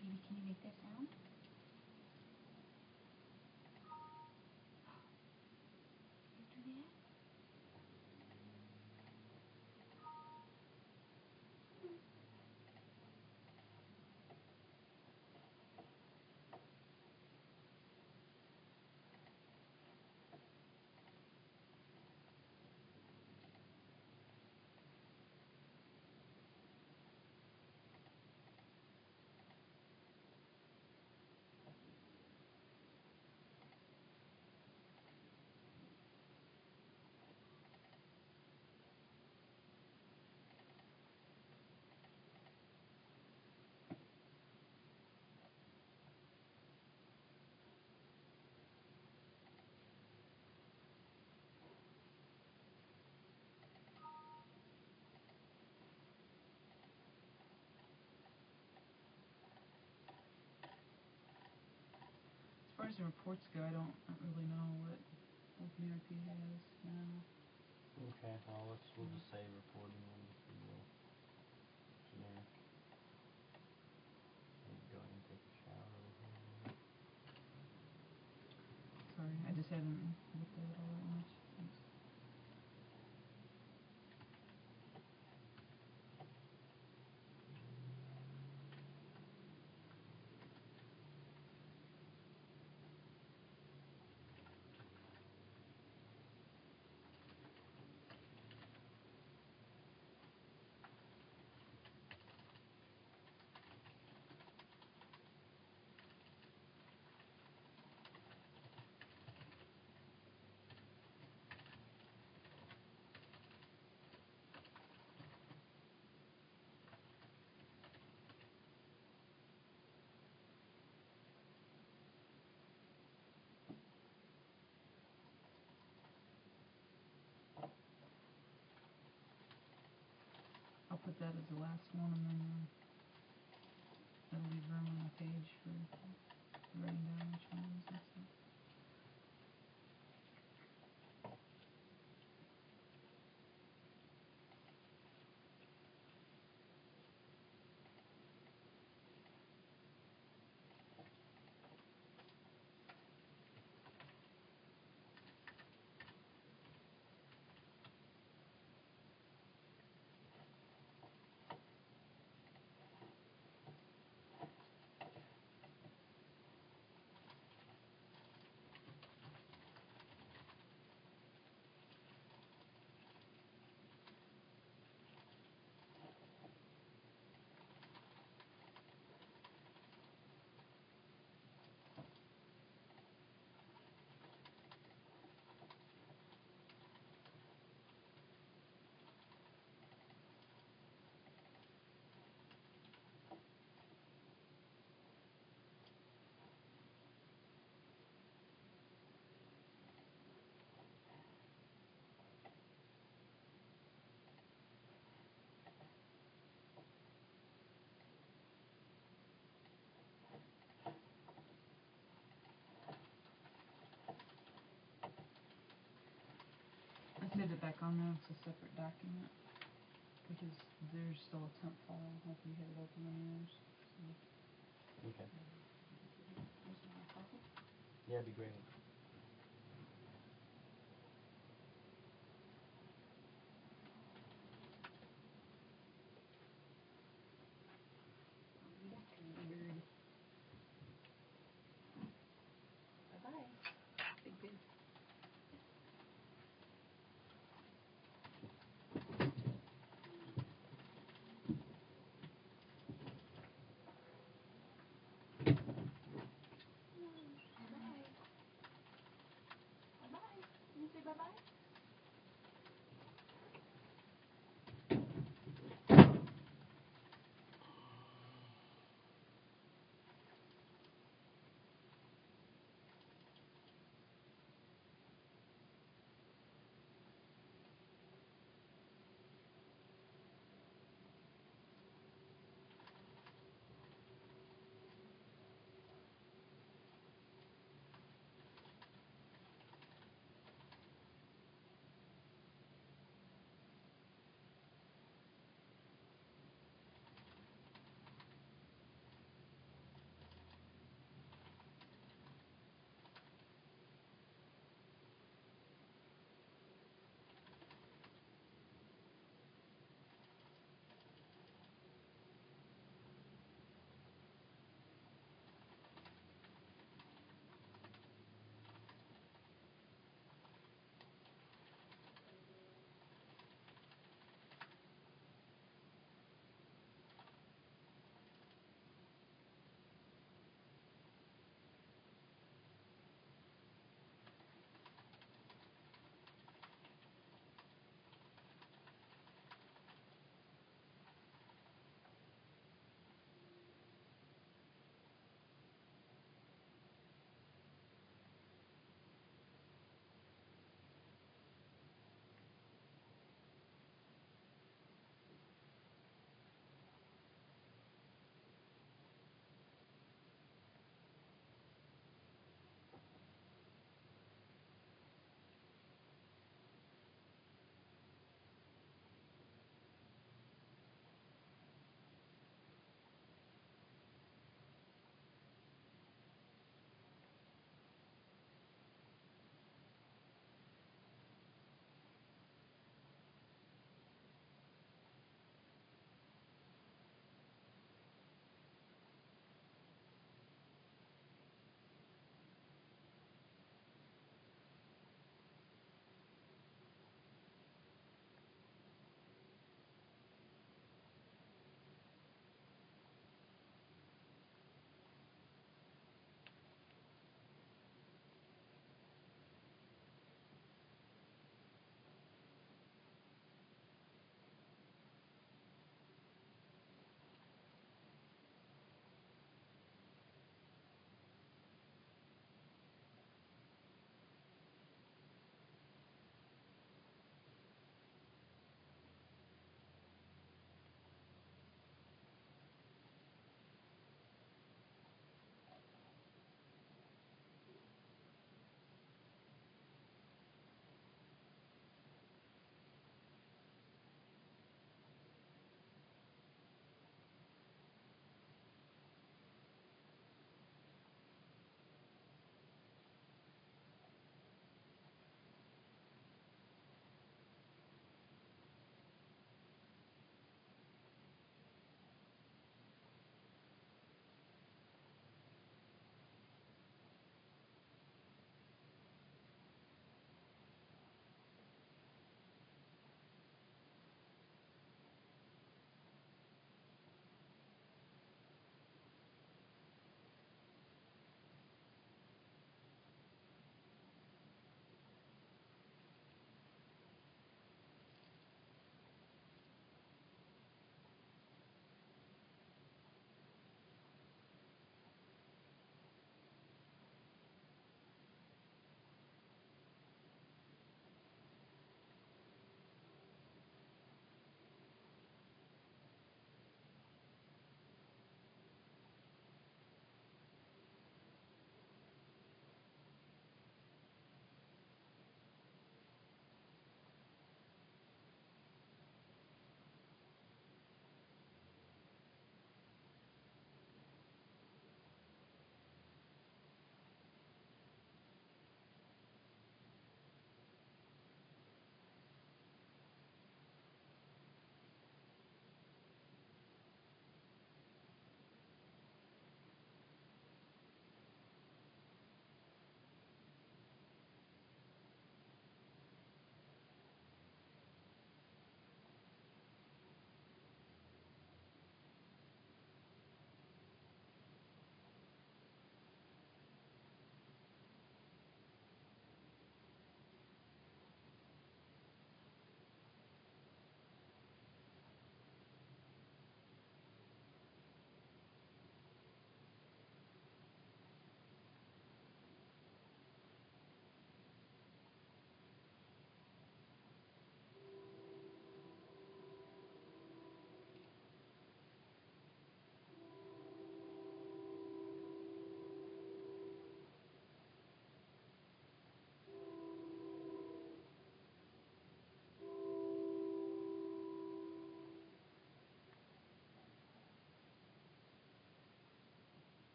Baby, can you make that sound? You do that? As far as the reports go, I don't really know what Open RP has now. Okay, well we'll just say reporting and generic. Maybe go ahead and take a shower before then. Sorry, I just haven't looked at it all that much since. I'll put that as the last one, and then that'll leave room on the page for writing down which ones and stuff. Set it back on there. It's a separate document because there's still a temp file after you had it open on yours. So. Okay. Yeah, it'd be great. Bye-bye. Big big.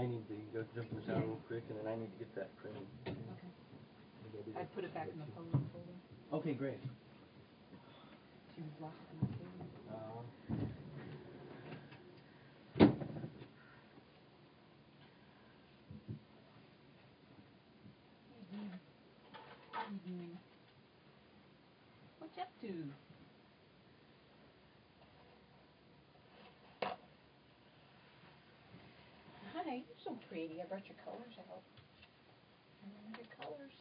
I need to go jump in the shower real quick, and then I need to get that printed. Okay. I put it back in the folder. Okay, great. She was lost in the folder. What are you doing? What you up to? Hi, you're so pretty. I brought your colors out. Your colors.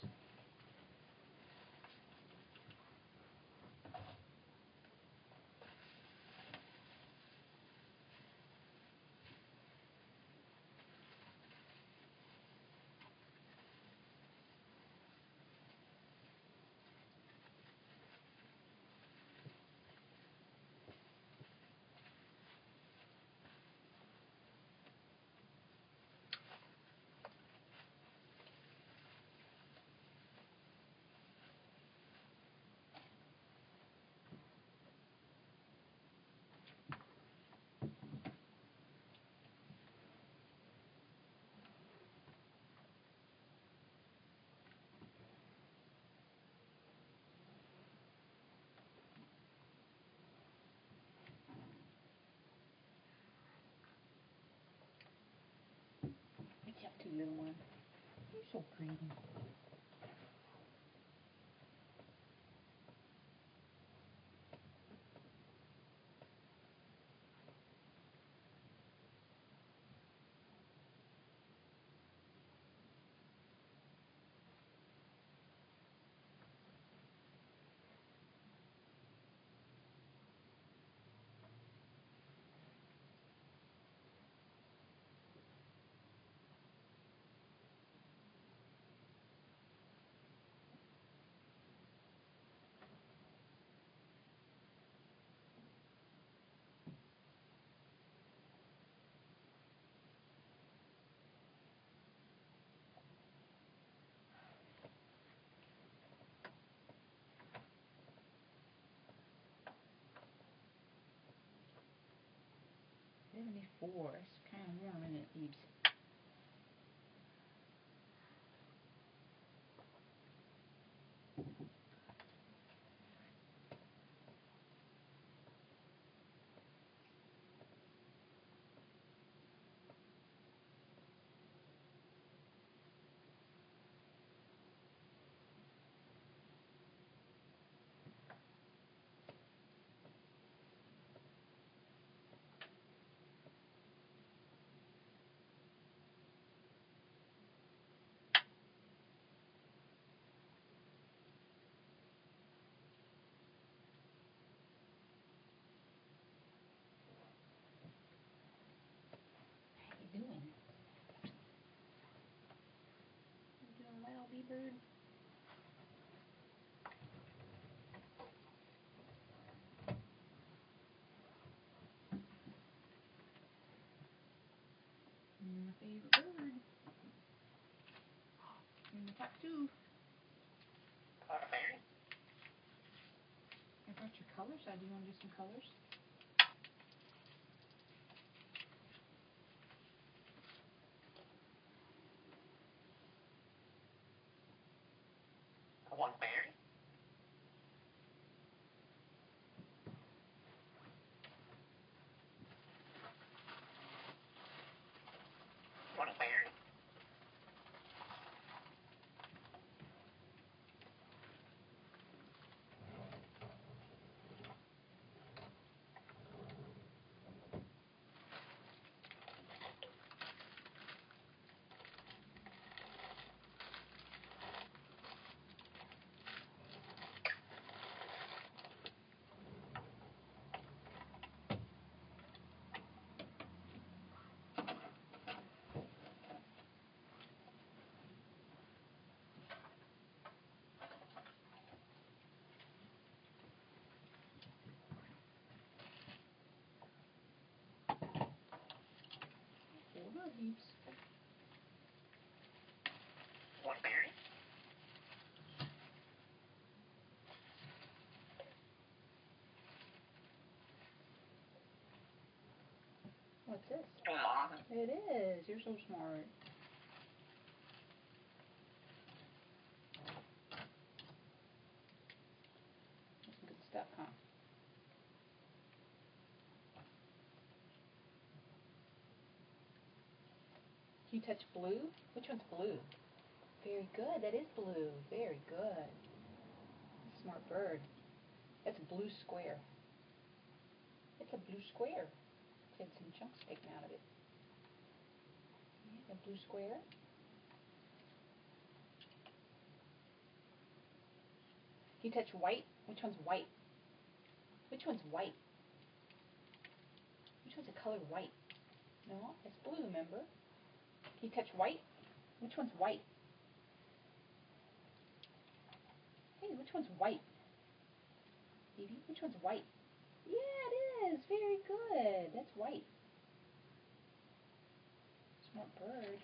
What you up to, little one? You're so pretty. '74. It's kind of warm, isn't it, Beebs? How you doing? You doing well, B-Bird? You're my favorite bird. You're my top two. I brought your colors out. Do you want to do some colors? One berry. One berry. What's this? Mom. It is. You're so smart. That's some good stuff, huh? Can you touch blue? Which one's blue? Very good. That is blue. Very good. Smart bird. That's a blue square. It's a blue square. It's had some chunks taken out of it. Yeah, a blue square. Can you touch white? Which one's white? Which one's white? Which one's a color white? No, it's blue, remember? Can you touch white? Which one's white? Hey, which one's white? Baby, which one's white? Yeah, it is. Very good. That's white. Smart bird.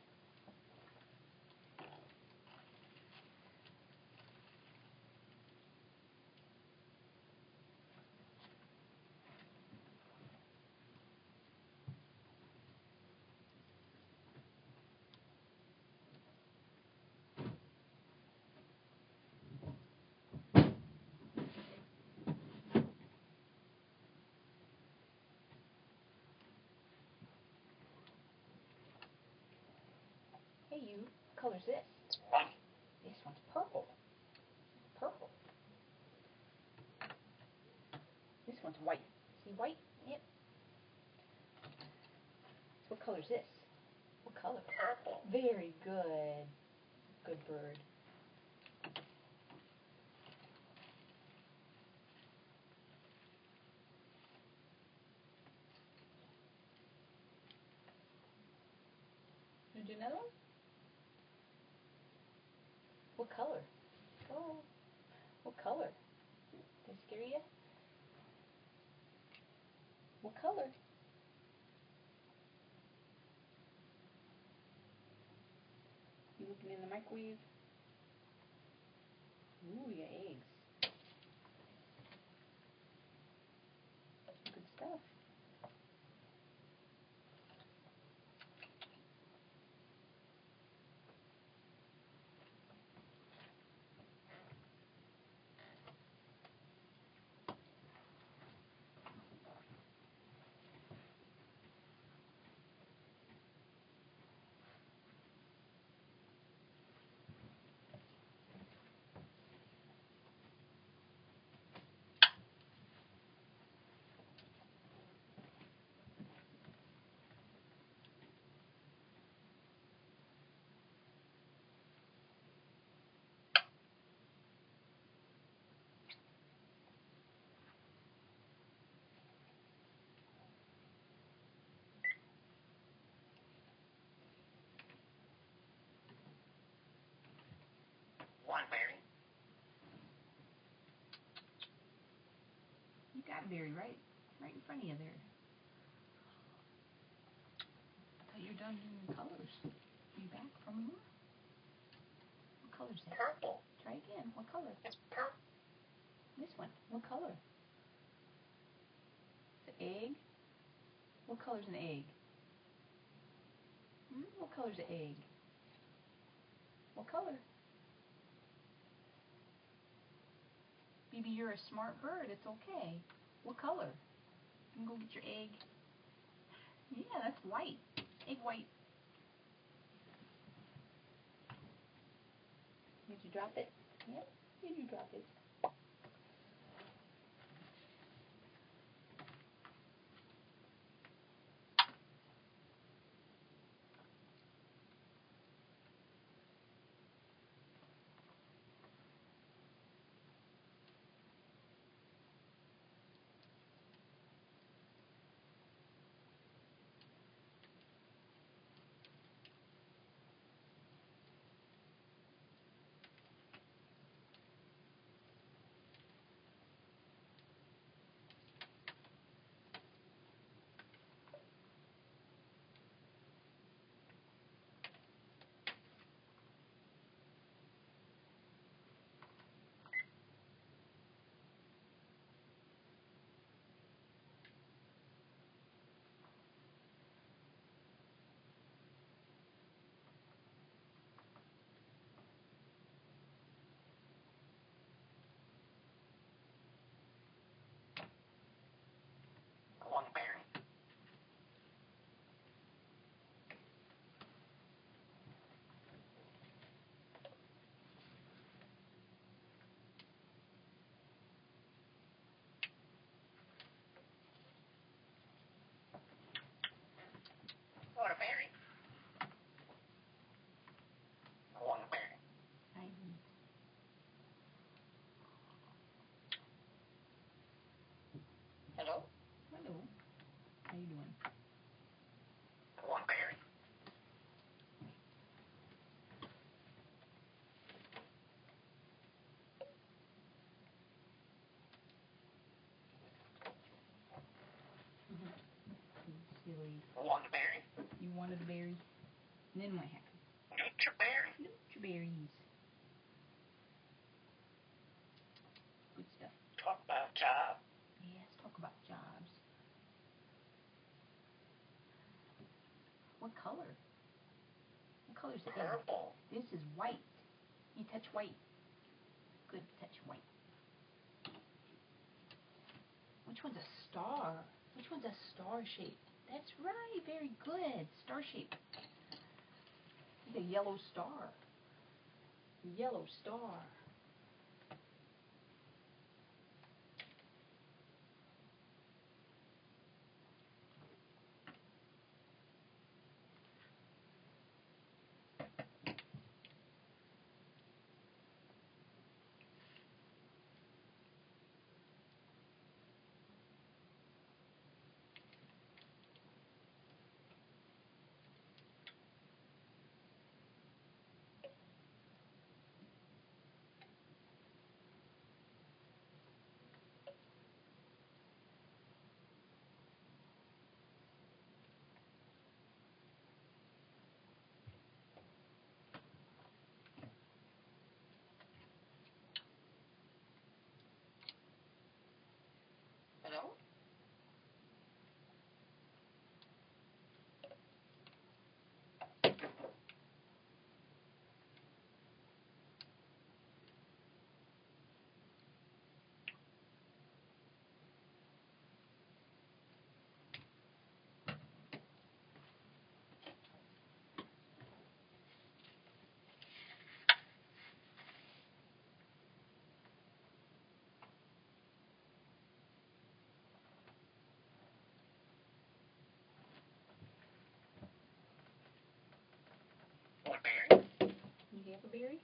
Hey, you. What color's this? White. This one's purple. Purple. This one's white. See white? Yep. So what color's this? What color? Purple. Very good. Good bird. You do another one? What color? Oh. What color? Did I scare you? What color? You looking in the microwave? Ooh, your eggs. Good stuff. One berry. You got Barry right in front of you there. I thought you were done doing colors. Are you back for more? What color's that? Purple. Try again. What color? It's purple. This one. What color? The egg? What color's an egg? What color's an egg? What color? Baby, you're a smart bird. It's okay. What color? You can go get your egg. Yeah, that's white. Egg white. Did you drop it? Yep. Did you drop it? wanted a berry. And then what happened? Nutri-berry. Nutri-berries. Good stuff. Talk about job. Yes, talk about jobs. What color? What color is it? Purple. This is white. You touch white. Good, touch white. Which one's a star? Which one's a star shape? That's right, very good. Star shape. The yellow star. Yellow star. Hello? What berry? You have a berry?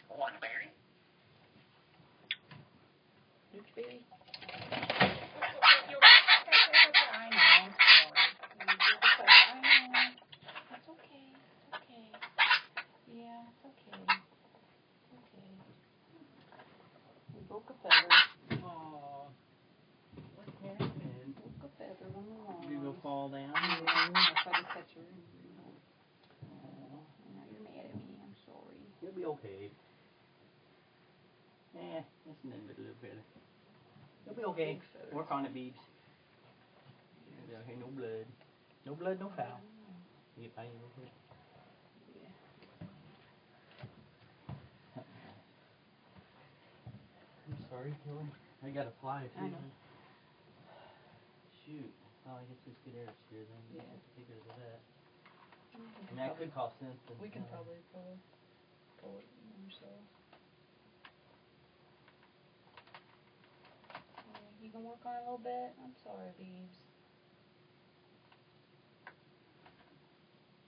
One berry. Berry? I know. Sorry. I know. It's okay. It's okay. Yeah, it's okay. It's okay. We broke a feather. Aww. What happened? Broke a feather on the lawn. You go fall down? Yeah, I tried to catch her. Aww. Now you're mad at me. I'm sorry. You'll be okay. That's nothing but a little better. You'll be okay. Work on it, Beebs. Hey, no blood. No blood, no foul. You get pain real quick. Yeah. I'm sorry, Kelly. I gotta fly too. I know. Shoot. Oh, I guess this good air here then. Yeah. Have to take her to the vet. I mean, that could cost something. We can probably pull it ourselves. Yeah, you can work on it a little bit? I'm sorry, Beebs.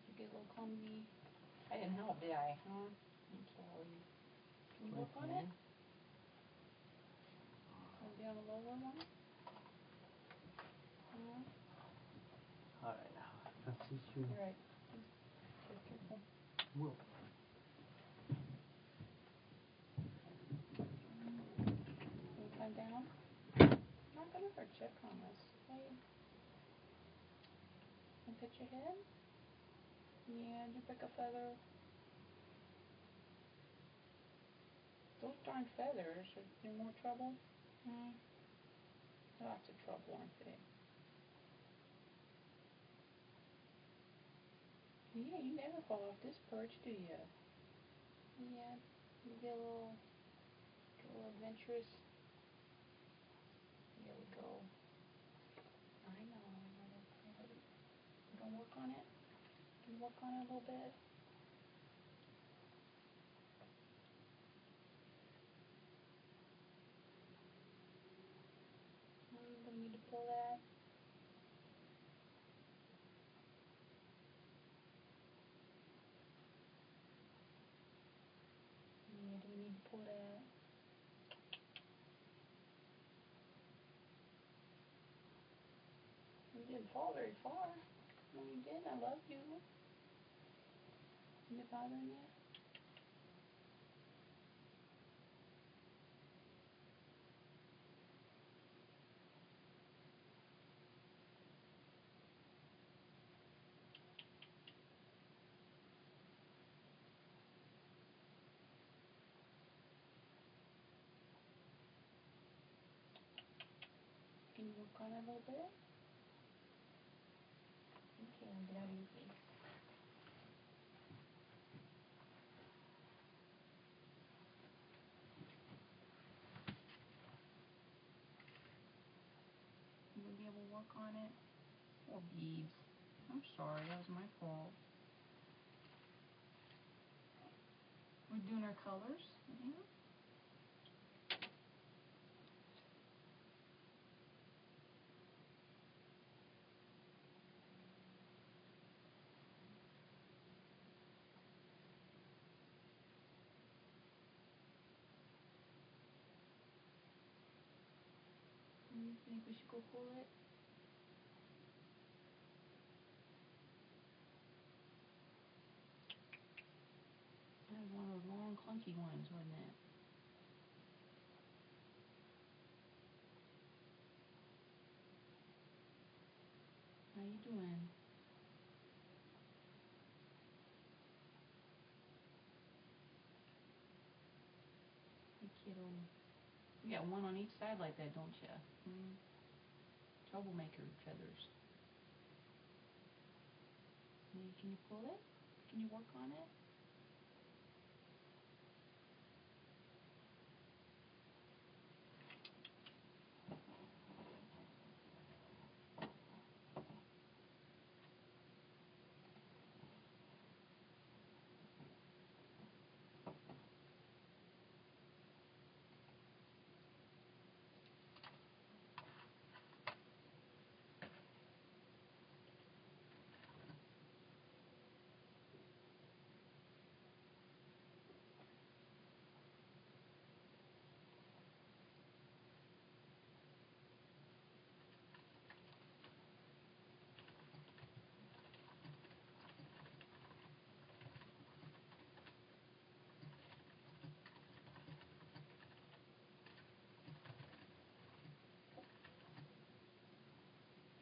You get a little clumsy. I didn't help, did I? Huh? I'm sorry. Can you work on it? Hold down the lower one? Alright now. That's his shoe. You're right. Be careful. Whoa. Can you climb down? Not gonna hurt you, I promise. Okay. And put your head? Yeah, did you pick a feather? Those darn feathers are in more trouble? Lots of trouble, aren't they? Yeah, you never fall off this perch, do you? Yeah, you get a little adventurous. Here we go. I know. You gonna work on it? Can you work on it a little bit? You gonna need to pull that? Yeah, do we need to pull that? You didn't fall very far. No, you didn't. I love you. Isn't it bothering you? work on it a little bit? Okay, I'll get out of your face. You gonna be able to work on it? Oh, Beebs. I'm sorry, that was my fault. We're doing our colors? Yeah. You think we should go pull it? That was one of those long, clunky ones, wasn't it? How you doing? Hey, kiddo. You got one on each side like that, don't you? Troublemaker feathers. Can you pull it? Can you work on it?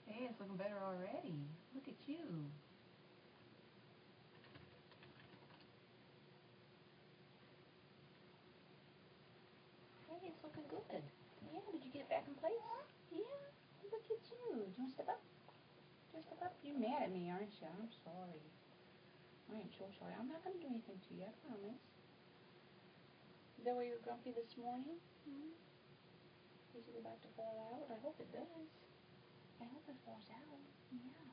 Hey, it's looking better already. Look at you. Hey, it's looking good. Yeah, did you get it back in place? Yeah, look at you. Do you want to step up? Do you want to step up? You're mad at me, aren't you? I'm sorry. I am so sorry. I'm not going to do anything to you, I promise. Is that why you're grumpy this morning? Is it about to fall out? I hope it does. I hope it falls out. Yeah.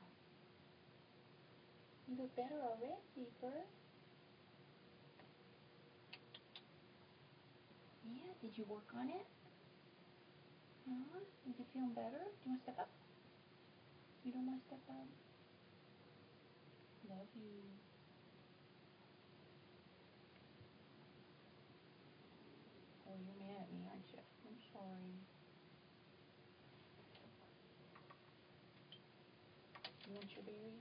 You look better already, Bert. Yeah, did you work on it? Huh? Is it feeling better? Do you want to step up? You don't want to step up? Love you. Oh, you're mad at me, aren't you? I'm sorry. You want your berry?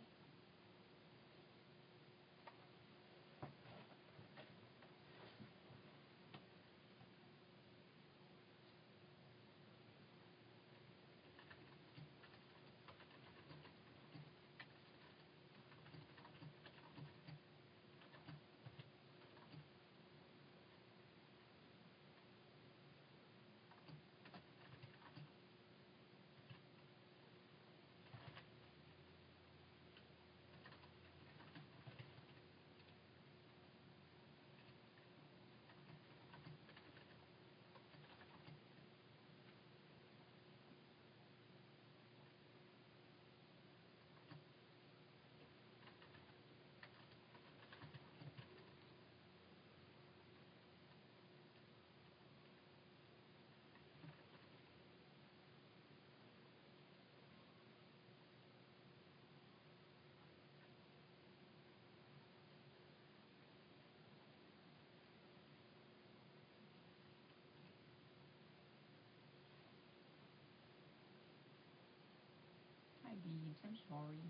Hi, Beebs. I'm sorry.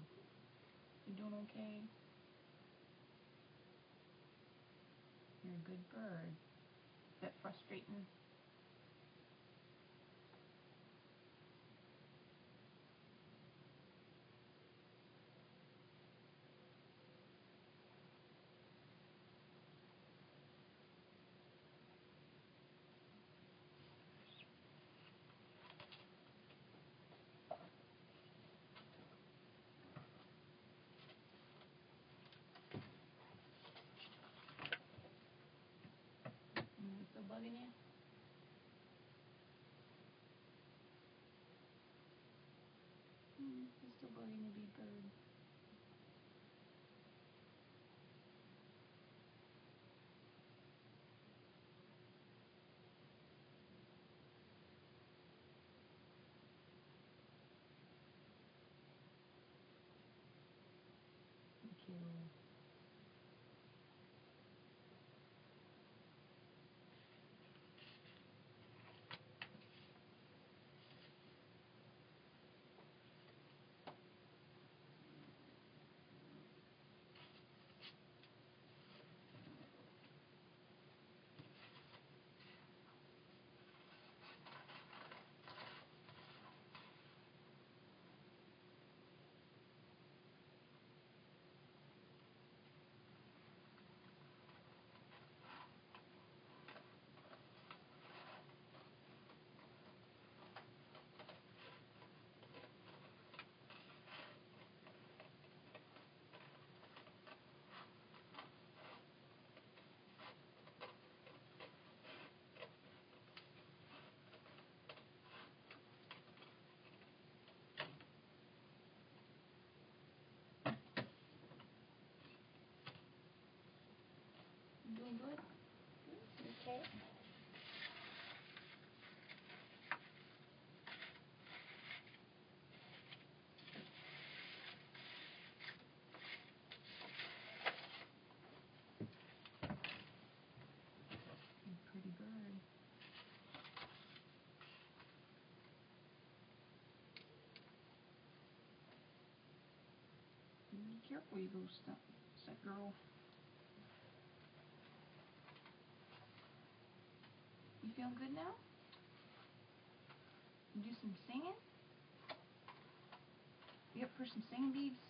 You doing okay? You're a good bird. Is that frustrating? kiddo. Doing good? Okay. Pretty bird. Be careful, you go stunt girl. You feel good now? You do some singing? You up for some singing, Beebs?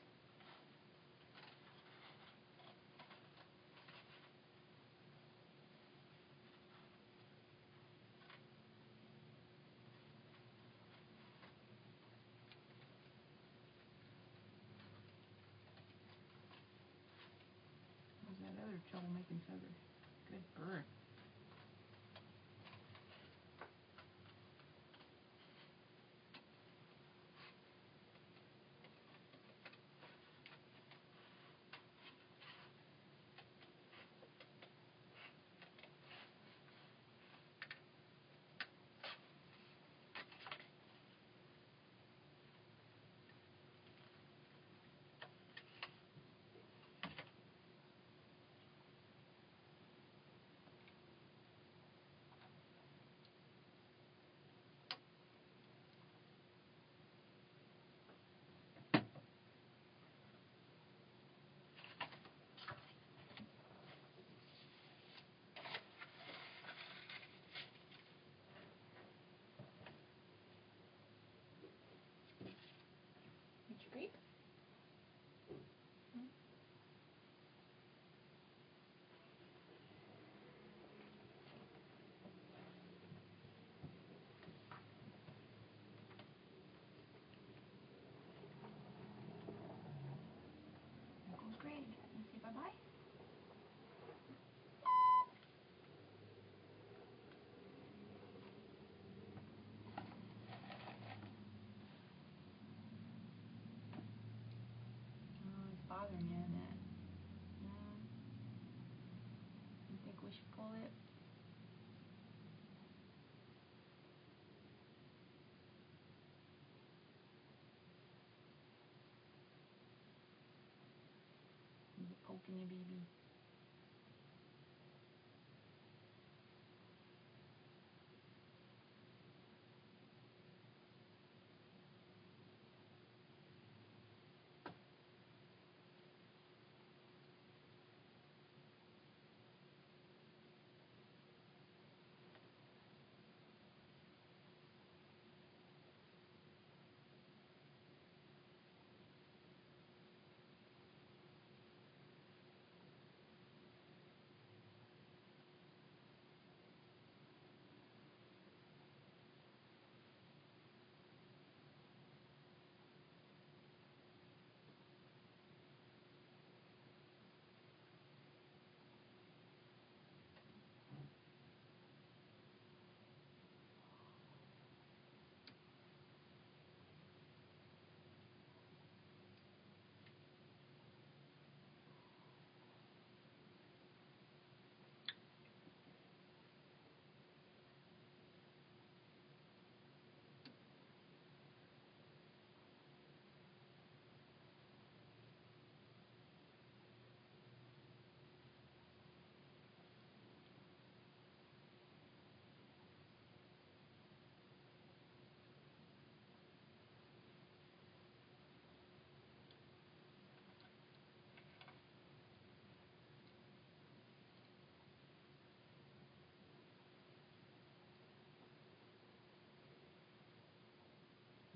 How's that other troublemaking feather? Good bird. Did you creep? There goes Greg. You say bye-bye? Oh, it's bothering you, isn't it? Yeah. You think we should pull it? Is it poking you, baby?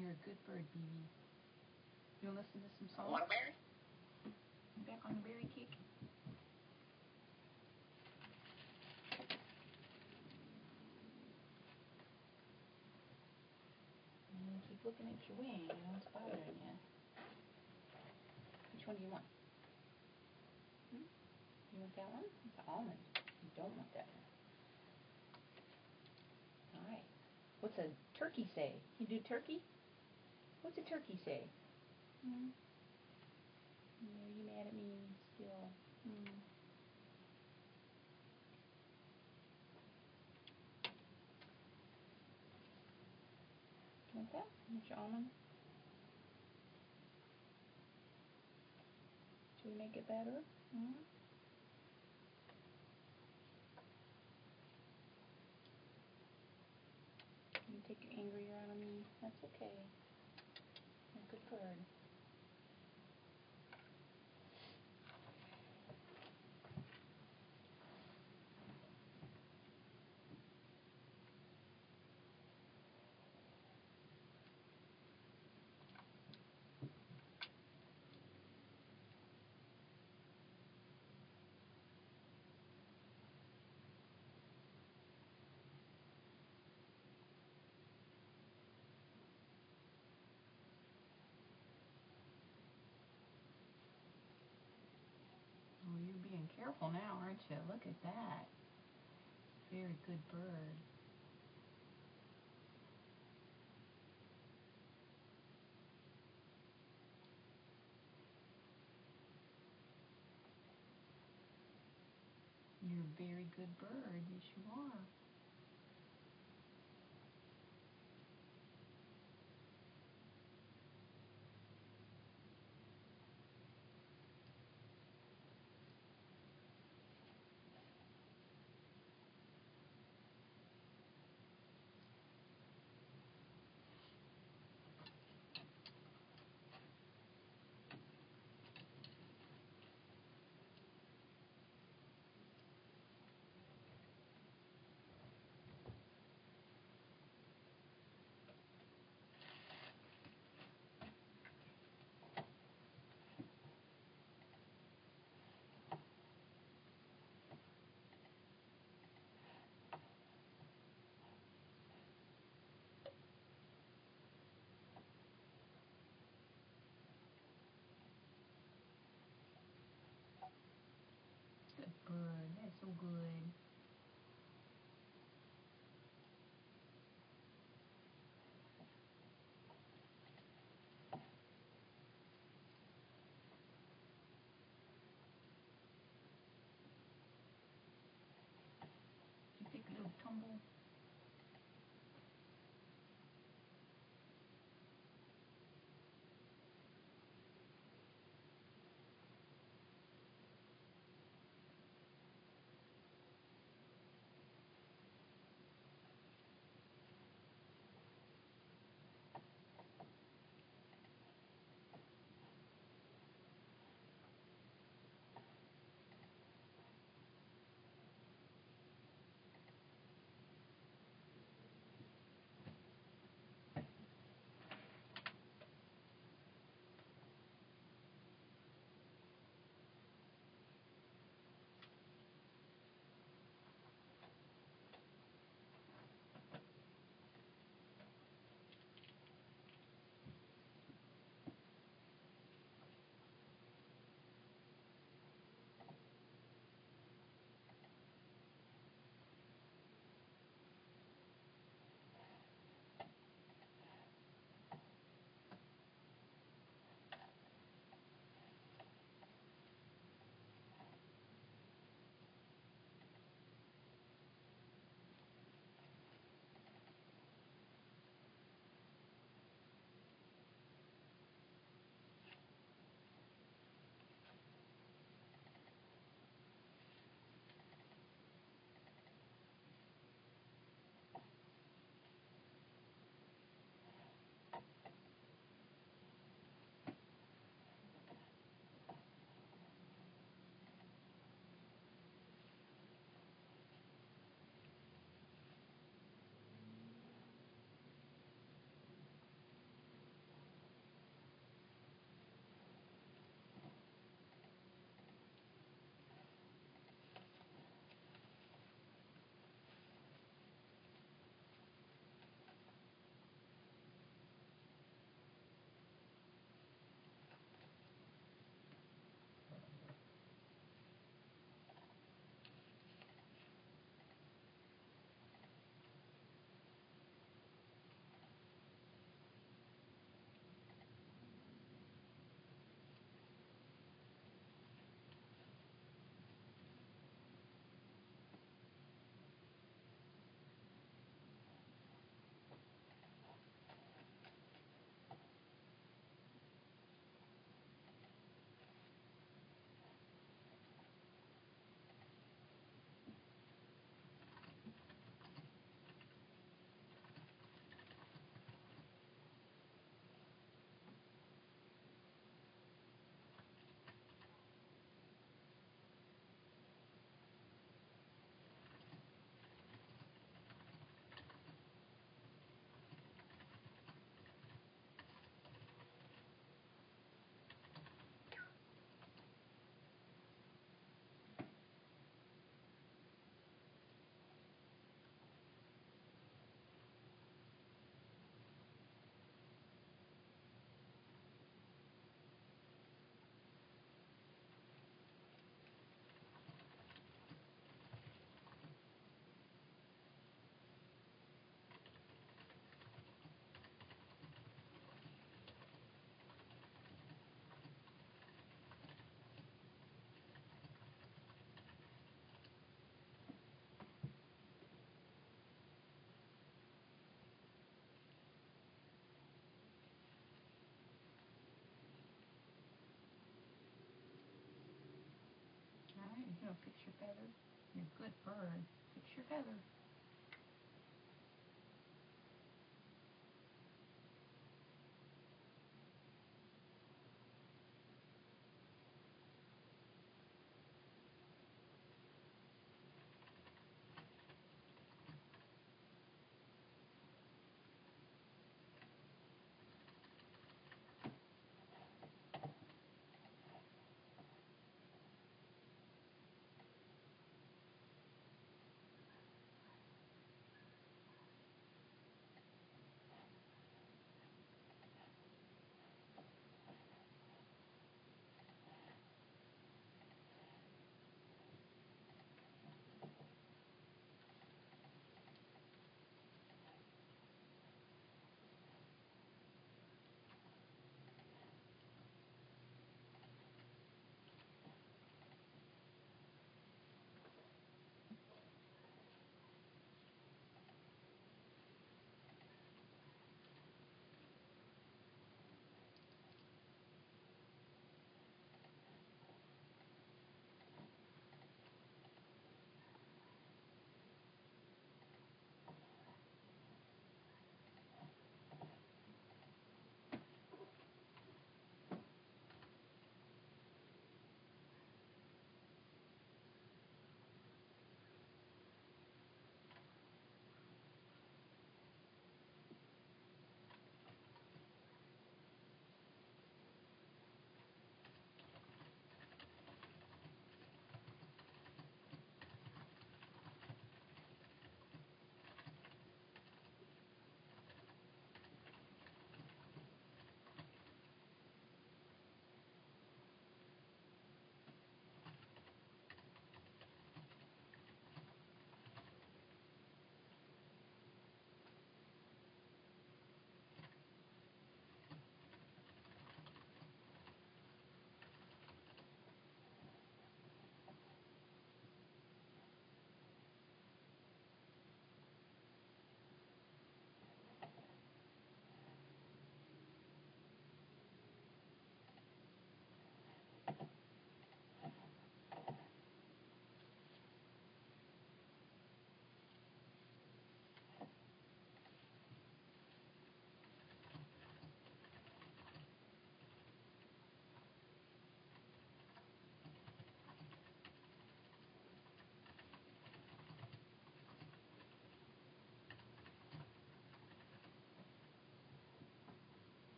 You're a good bird, BB. You want to listen to some songs? Want a berry? Back on the berry kick. Keep looking at your wing. You know it's bothering you. Which one do you want? You want that one? It's an almond. You don't want that one. Alright. What's a turkey say? You do turkey? What's a turkey say? No, you mad at me still. Want that? Want your almond? Should we make it better? You take your anger out on me. That's okay. You're a good bird. Oh, you're being careful now, aren't you? Look at that. Very good bird. You're a very good bird. Yes, you are. Good bird. That's so good. Did you take a little tumble? fix your feathers. You're a good bird. Fix your feathers.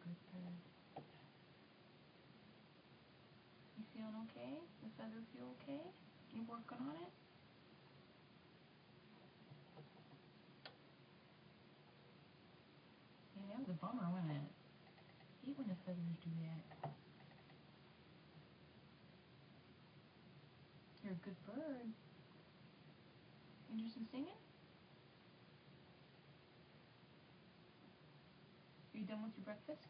good bird. You feeling okay? The feather feel okay? You working on it? Yeah, that was a bummer, wasn't it? I hate when the feathers do that. You're a good bird. Interested in singing? Are you done with your breakfast?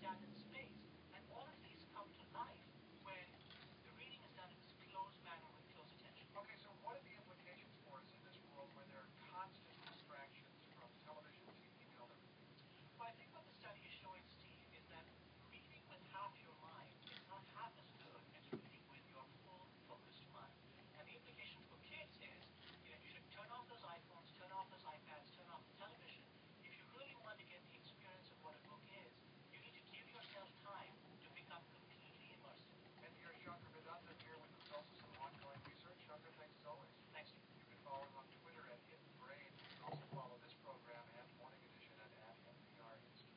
done in space. And all of these come to life when the reading is done in this closed manner with close attention. Okay, so what are the implications for us in this world where there are constant distractions from television, TV, and other media? Well, I think what the study is showing, Steve, is that reading with half your mind is not half as good as reading with your full, focused mind. And the implication for kids is, you should turn off those iPhones, turn off those iPads, turn off the television. If you really want to get the experience of what a book is, you need to give yourself time to become completely immersive. And here's Shankar Vedanta here with the results of some ongoing research. Shankar, thanks as always. Thanks, Steve. You can follow him on Twitter at Hidden Brain. You can also follow this program and Morning Edition at NPR Institute.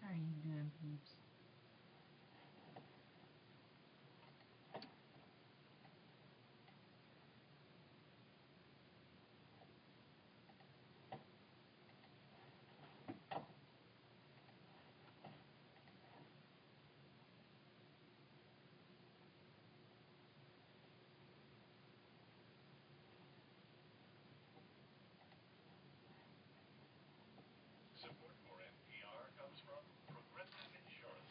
How are you doing, peeps? Support for NPR comes from Progressive Insurance.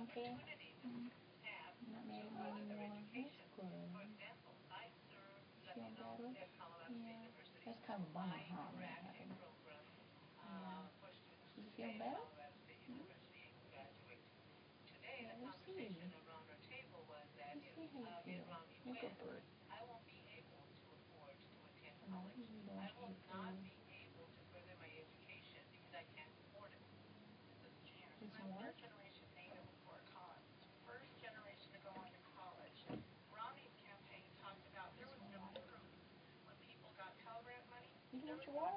okay? Not mad at me anymore. That's good. Feeling better? Yeah. That's kind of a bummer, huh, when that happened. Yeah. Is it feeling better? Hmm? Yeah, we'll see. We'll see how you feel. You're a good bird. I know you know how you feel. Need some water? You don't want your water?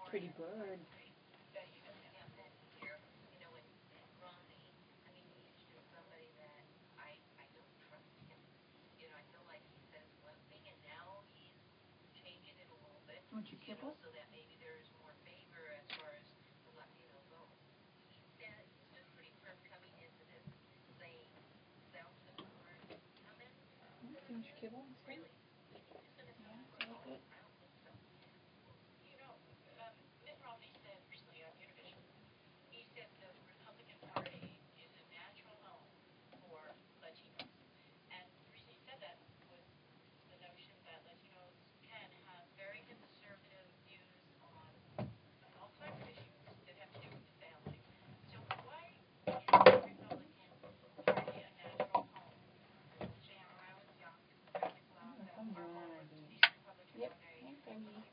Pretty bird. Want your kibble? Finish your kibble and stuff? Yeah, it's all good. Yep, and Birdie.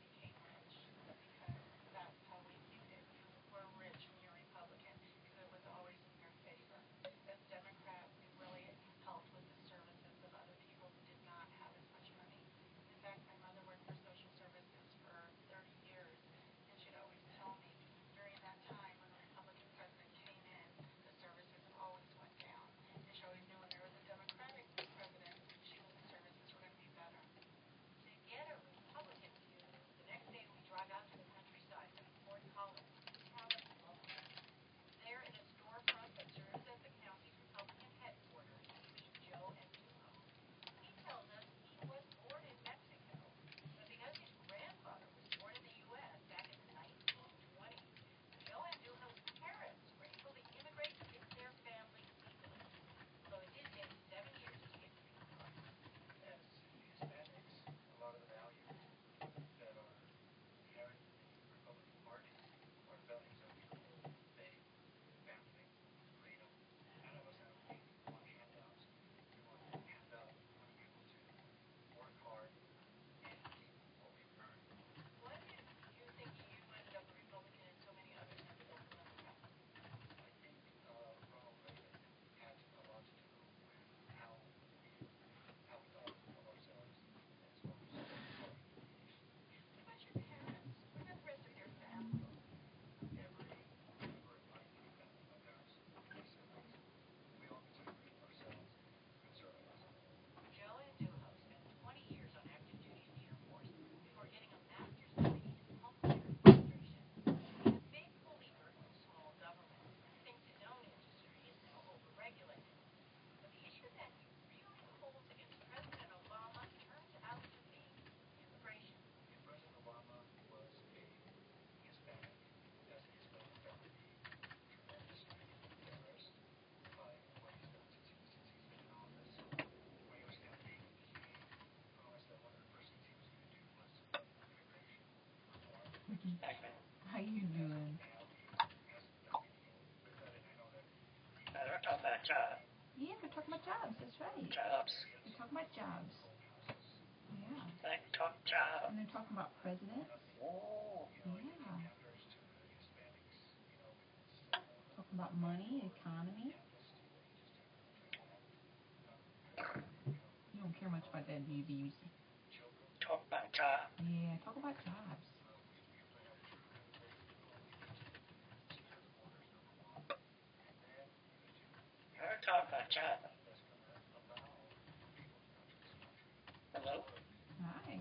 How you doing? They're talking about jobs. Yeah, they're talking about jobs. That's right. Jobs. They're talking about jobs. Yeah. They talk jobs. And they're talking about presidents. Oh. Yeah. Talking about money, economy. You don't care much about that, do you, Beavis? Talk about job. Yeah, talk about jobs. Never talk about job. Hello? Hi.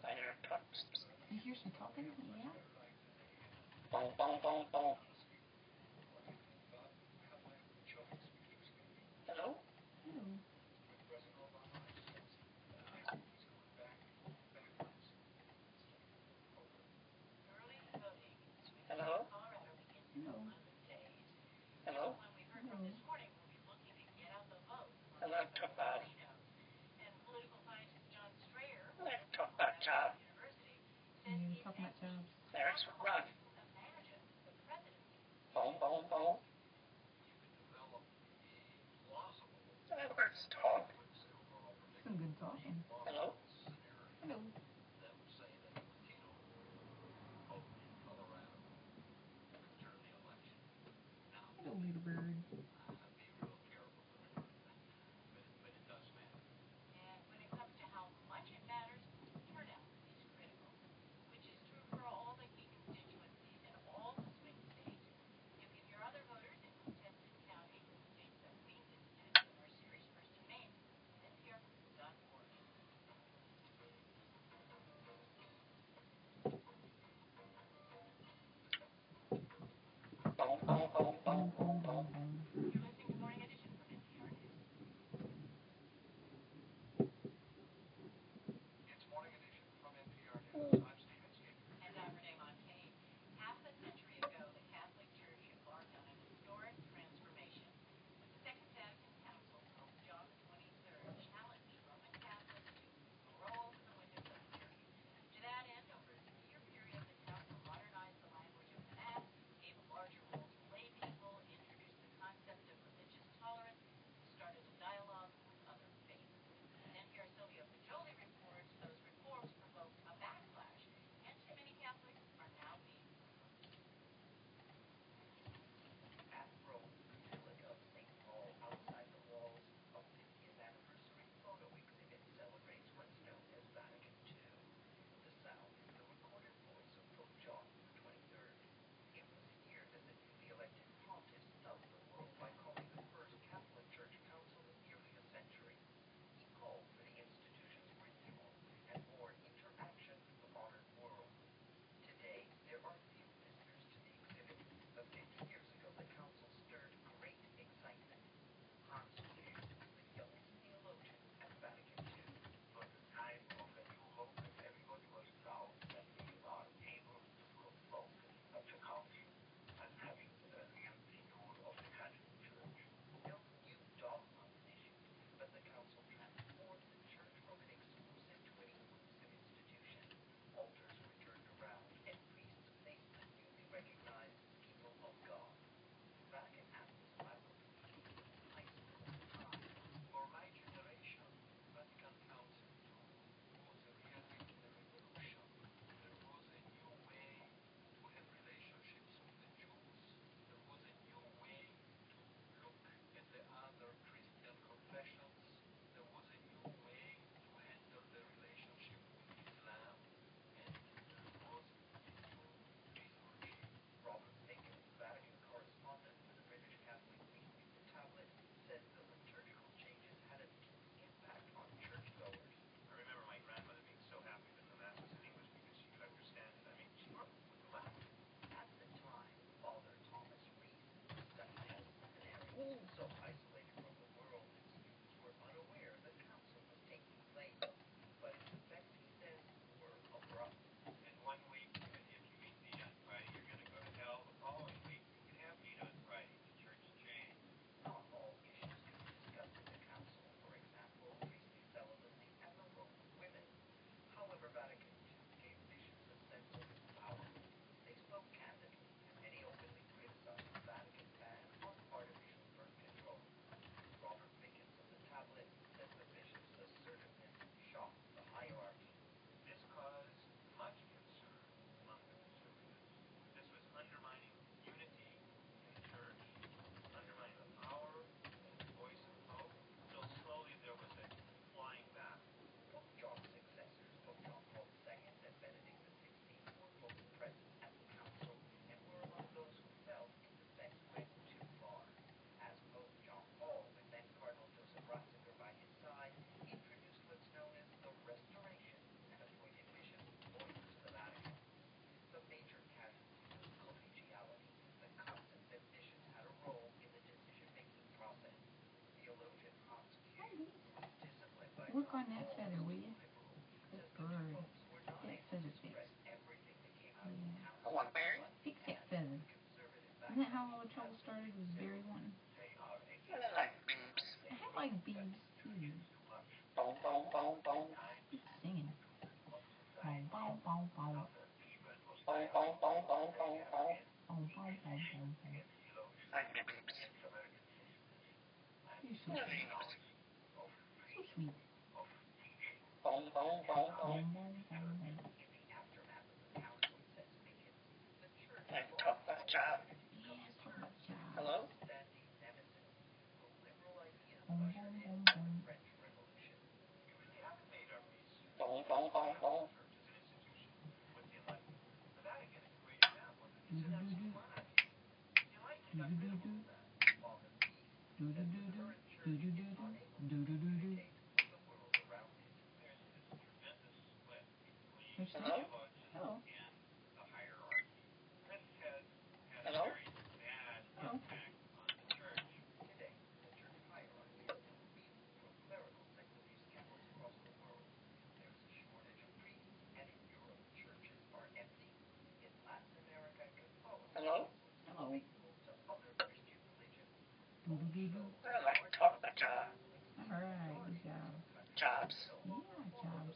I hear pups. You hear some talking? Yeah. Boom, boom, boom, boom. Hello? Hello. Early voting in swing Hello? state Colorado begins in Hello. 11 days. Hello? Someone we heard from this morning will be looking to get out the vote for Let's talk about and political scientist John Strayer Let's talk about job. University Yeah, says we're talking about jobs. There's run. imagine the presidency. Boom, boom, boom. Let's talk. Some good talking. Hello? Hello. Hello, little bird. And when it comes to how much it matters, turnout is critical, which is true for all the key constituencies in all the swing states. You can hear other voters in contested counties in states that we visited in our series First in Maine. NPR.org. Boom, boom, boom, boom, boom, boom. You're listening to Morning Edition from NPR News. It's Morning Edition from NPR News. I'm Stephen Skinner. And I'm Renee Montagne. Half a century ago, the Catholic Church embarked on an historic transformation when the Second Vatican Council, Pope John XXIII, challenged Roman Catholics to throw open the windows of the Church. To that end, over a 3-year period, the Council modernized the language of the Mass, gave a larger role to lay people, introduced the concept Work on that feather, will you? Good bird. Get that feather fixed. Yeah. I want Barry. Fix that feather. Isn't that how all the trouble started? Was Barry wanting? I like beeps. I like bees too. Boom, boom, boom, boom. He's singing. Boom, boom, boom, boom. Boom, boom, boom, boom, boom, boom. Boom, boom, boom, boom, boom. I like the beeps. You're so The sweet. beeps. So sweet. Boom, boom, boom, boom. Boom, boom, boom, boom. Let's talk about a job. Yeah, let's talk about jobs. Hello? Boom, boom, boom, boom. Boom, boom, boom, boom. Do-do-do-do. Do-do-do-do. Do-do-do-do. Do-do-do-do. Do-do-do-do. What's that? Hello? Hello. Hello? Hello. Hello? Hello. Do-do-do-do. I like to talk about job. Alright, good job. Jobs. Yeah, jobs.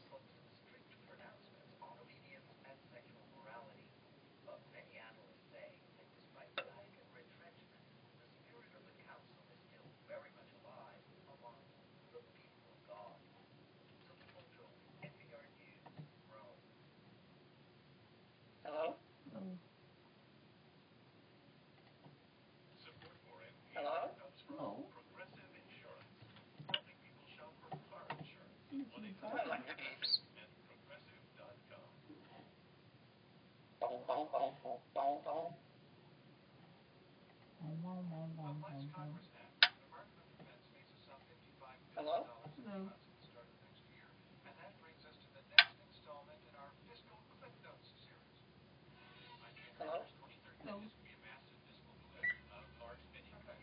Hello? Hello. Hello? Hello. I like the beeps. Boom, boom, boom, boom, boom, boom. Boom, boom, boom, boom, boom, boom. Hello? Hello. And that brings us to the next installment in our fiscal Cliff Notes series. On Hello? January 2013, Hello. this will be a massive fiscal cliff of large spending cuts.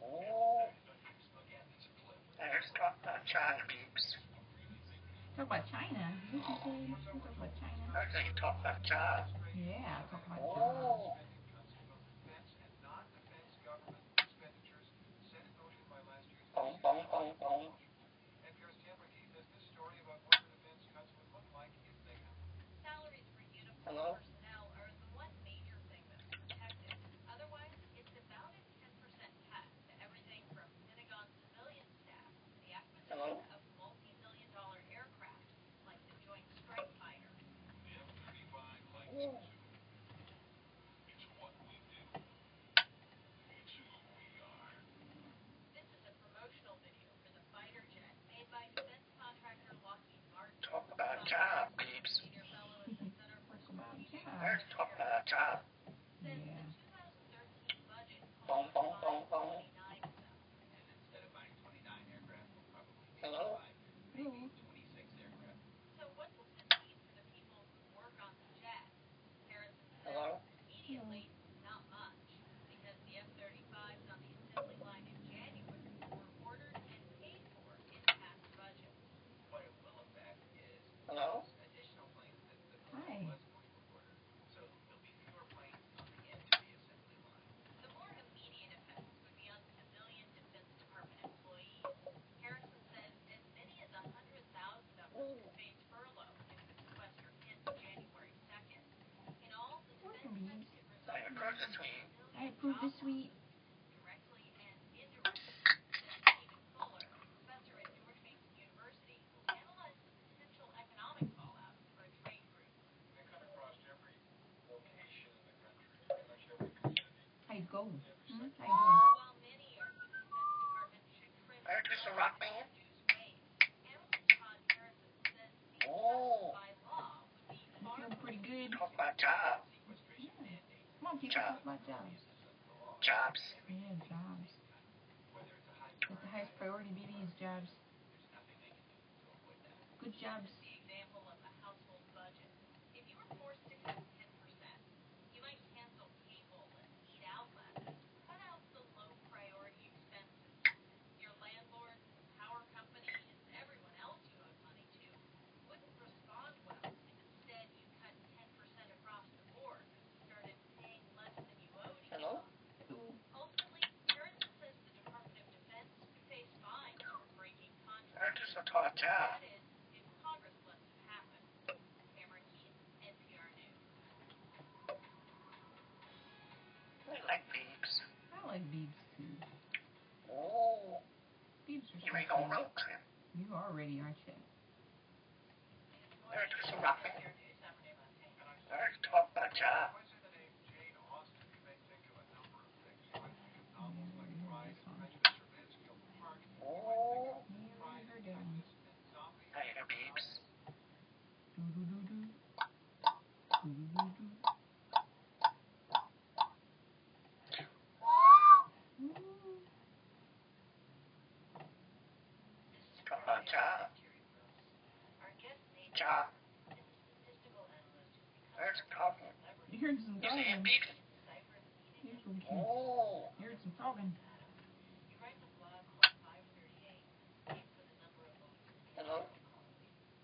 Oh. Let's talk about China beeps. Talk about China. What you say? You talk about China? I think you talk about job. Yeah, talk about jobs. Oh. Spending cuts to both defense and non-defense government expenditures set in motion by last year's Boom, boom, boom, boom. NPR's Tamara Keith has this story about what the defense cuts would look like if they happened. Salaries for uniformed Hello? personnel are the one major thing that's protected. Otherwise, it's about a 10% cut to everything from Pentagon civilian staff to the acquisition Hello? of multi-million-dollar aircraft like the Joint Strike Fighter. The F-35 likes Oh. to. It's what we do. It's who we are. This is a promotional video for the fighter jet made by defense contractor Lockheed Martin. Talk about job beeps. Senior fellow at the Center for Talk about Strategic jobs. Let's talk about job. says Yeah. the 2013 budget Boom, calls boom, for boom, boom. 29 of them. And instead of buying 29 aircraft, we'll probably Hello? buy Hello. maybe 26 aircraft. So what does this mean for the people who work on the jet? Harrison says Hello? immediately, not much, because the F-35s on the assembly line in January were ordered and paid for in past budgets. What it will affect is Hello? those additional planes that the Hi. was going to order. So there'll be fewer planes coming into the assembly line. The more immediate effects would be on civilian Defense Department employees. Harrison says as many as 100,000 of them could face furlough if the sequester ends January 2nd. In all, the defense cuts could result I approve this week. I approve this week. directly and indirectly, says Stephen Fuller, professor at George Mason University, who analyzed the potential economic fallout for a trade group. They cut across every location in the country, pretty much every community. How you go? Every sector. How you doing? While many argue the Defense Department should trim I just a rock band. reduce waste, analyst Todd Harrison says these Oh. cuts by law would be far Feeling pretty good. Talk about job. Sequestration Yeah. mandate Come on, people, Job. talk about jobs. Jobs. Yeah, jobs. whether it's a high Let the highest priority be these jobs. there's nothing they can do to avoid that. Good jobs. the example of the household budget. If you were forced to cut 10%, you might cancel cable and eat out less, cut out the low priority expenses. Rocky. Here to Saturday Montaigne. Let's talk about job. When I say the name Jane Austen, you may think of a number of things. You might think of novels like Pride and Prejudice or Mansfield Park. You might think of Pride and Prejudice and zombies. Hey, beeps. Talk about job. Job. Let's talk. You heard some You see talking. beeps? Here's some kids. Oh. You heard some talking. You write the blog called 538, aimed for the number of votes in the Hello?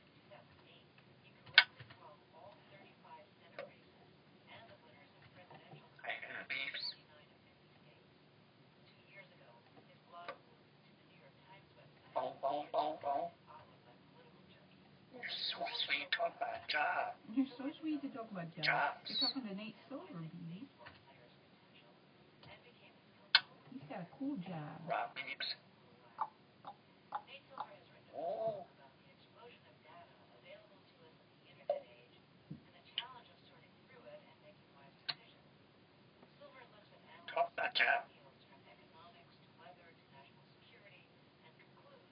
In 2008, you correctly called all 35 Senate races and the winners of presidential Hey, beeps. 49 of 50 states. 2 years ago, his blog moved to the New York Times website. Boom, boom, boom, boom. Followed by political junkies. You're so sweet. Talk about job. You're so sweet to talk about jobs. Jobs. You're talking to Nate Silver, baby. Baseball players' potential and became his co-host. He's got a cool job. Rob beeps. Nate Silver has written Oh. about the explosion of data available to us in the internet age and the challenge of sorting through it and making wise decisions. Silver looks at Talk about job. fields from economics to weather to national security and concludes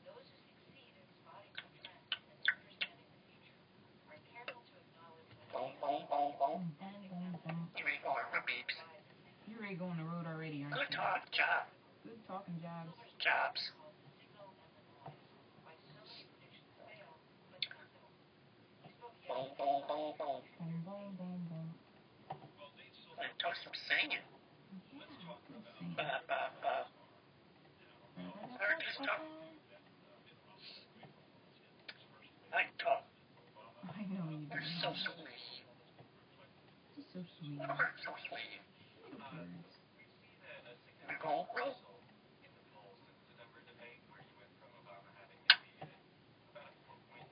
those who succeed in spotting new trends and understanding the future are careful to acknowledge Boom, boom, boom, boom. Boom, boom, boom. You ain't going to beeps. You're ready to go on the road already, aren't Good you? talk. Job. Good talking jobs. Jobs. called the signal and the noise, why so many predictions fail, but some don't. He spoke Boom, yesterday boom, boom, boom. Boom, boom, boom, boom. Let's talk some singing. Yeah, good singing. Ba, ba, ba. Let's just talk. I talk. I know you do. You're so sweet. Just so sweet. You're so sweet. Little birds. You're going well. In the polls since the Denver debate, where you went from Obama having maybe about a 4-point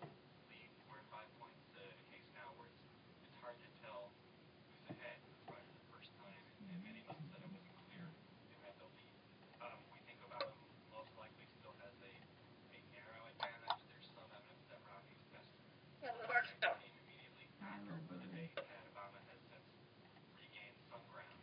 lead, we're 5 points a case now, where it's hard to tell who's ahead. That's probably the first time in many months that it wasn't clear who had the lead. We think Obama most likely still has a narrow advantage. There's some evidence that Romney's best Yeah, let's talk. came immediately Hi, after little the bird. debate, and Obama has since regained some ground.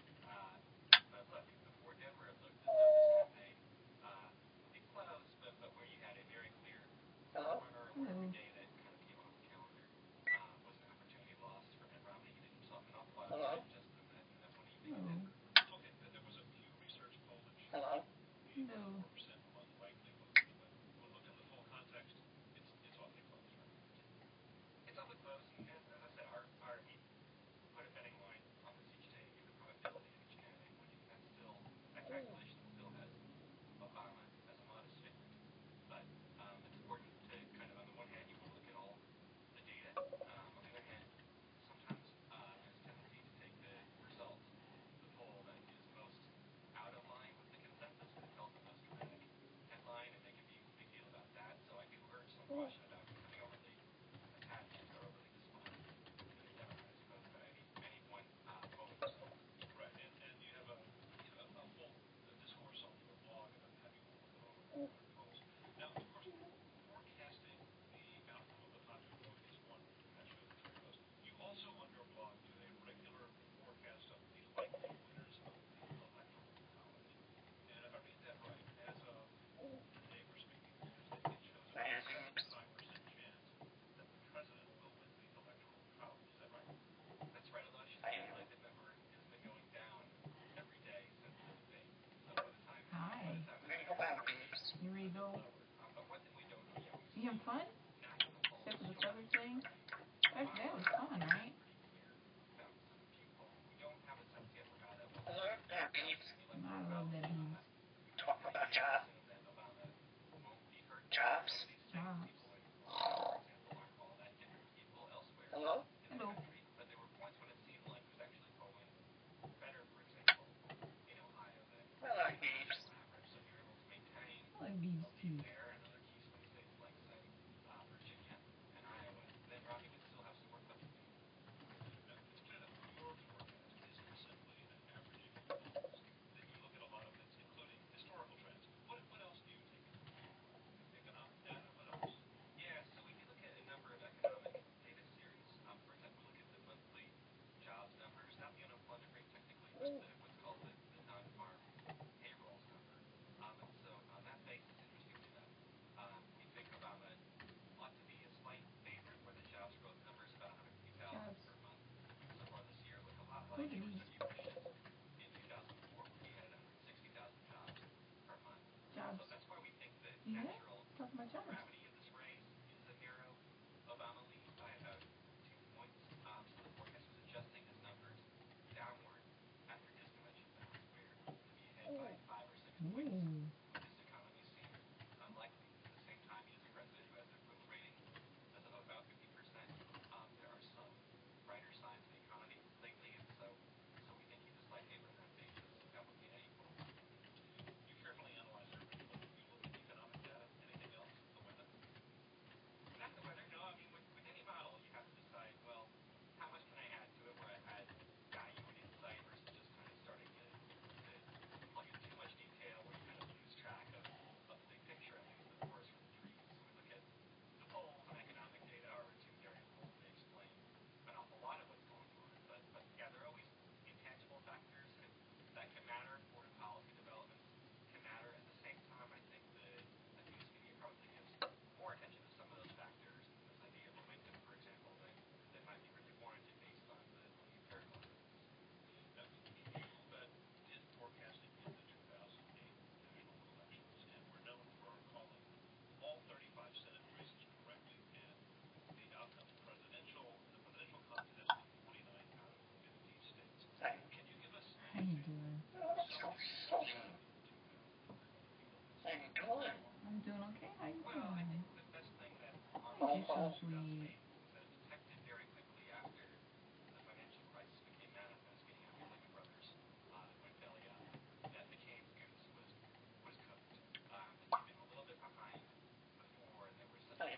Sweet. was detected very quickly after the financial crisis became manifest, meaning after Lehman Brothers went belly up, that McCain's goose was cooked. They'd been a little bit behind before, and there was such a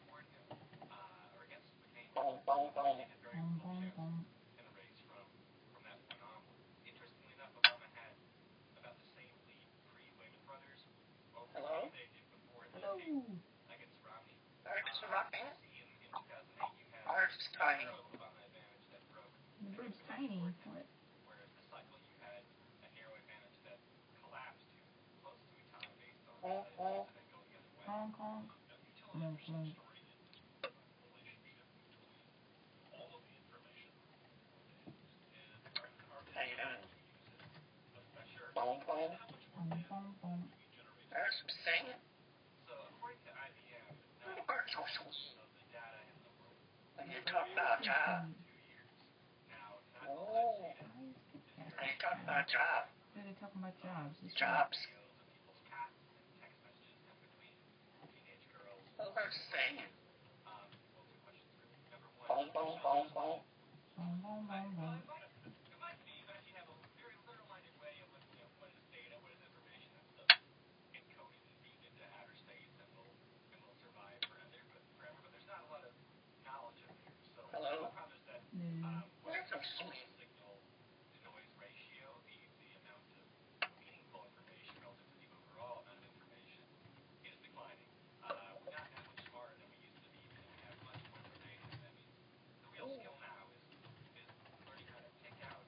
toward him or against McCain. He had very little chance in the race from that point onward. Interestingly enough, Obama had about the same lead pre-Lehman Brothers over what they did before the campaign against Romney. See, in 2008 you had a Obama advantage that broke. The bird's tiny. What? Whereas this cycle you had a narrow advantage that collapsed to close to a tie based on the president going the other way. Honk, honk. You tell an interesting story in the relationship between all of the information and our how you use it. Sure. How much more data do we generate? So according to IBM, now of the data in the world. You talk about job. 2 years. Now, not all that data You talk about job. They're talking about jobs. Jobs. videos of people's chats and text messages come between teenage girls. Well, let's say, Well, two questions really. Number one. boom, boom, boom, boom. Boom, boom, boom, boom. It might be, but if you have a very literal-minded way of looking at what is data, what is information, that stuff encoded and beamed into outer space and will survive forever. But there's not a lot of knowledge in there. So Hello? the problem is that That's so sweet. signal to noise ratio, the amount of meaningful information relative to the overall amount of information is declining. We're not that much smarter than we used to be, and we have much more information. That means the real skill now is learning how to pick out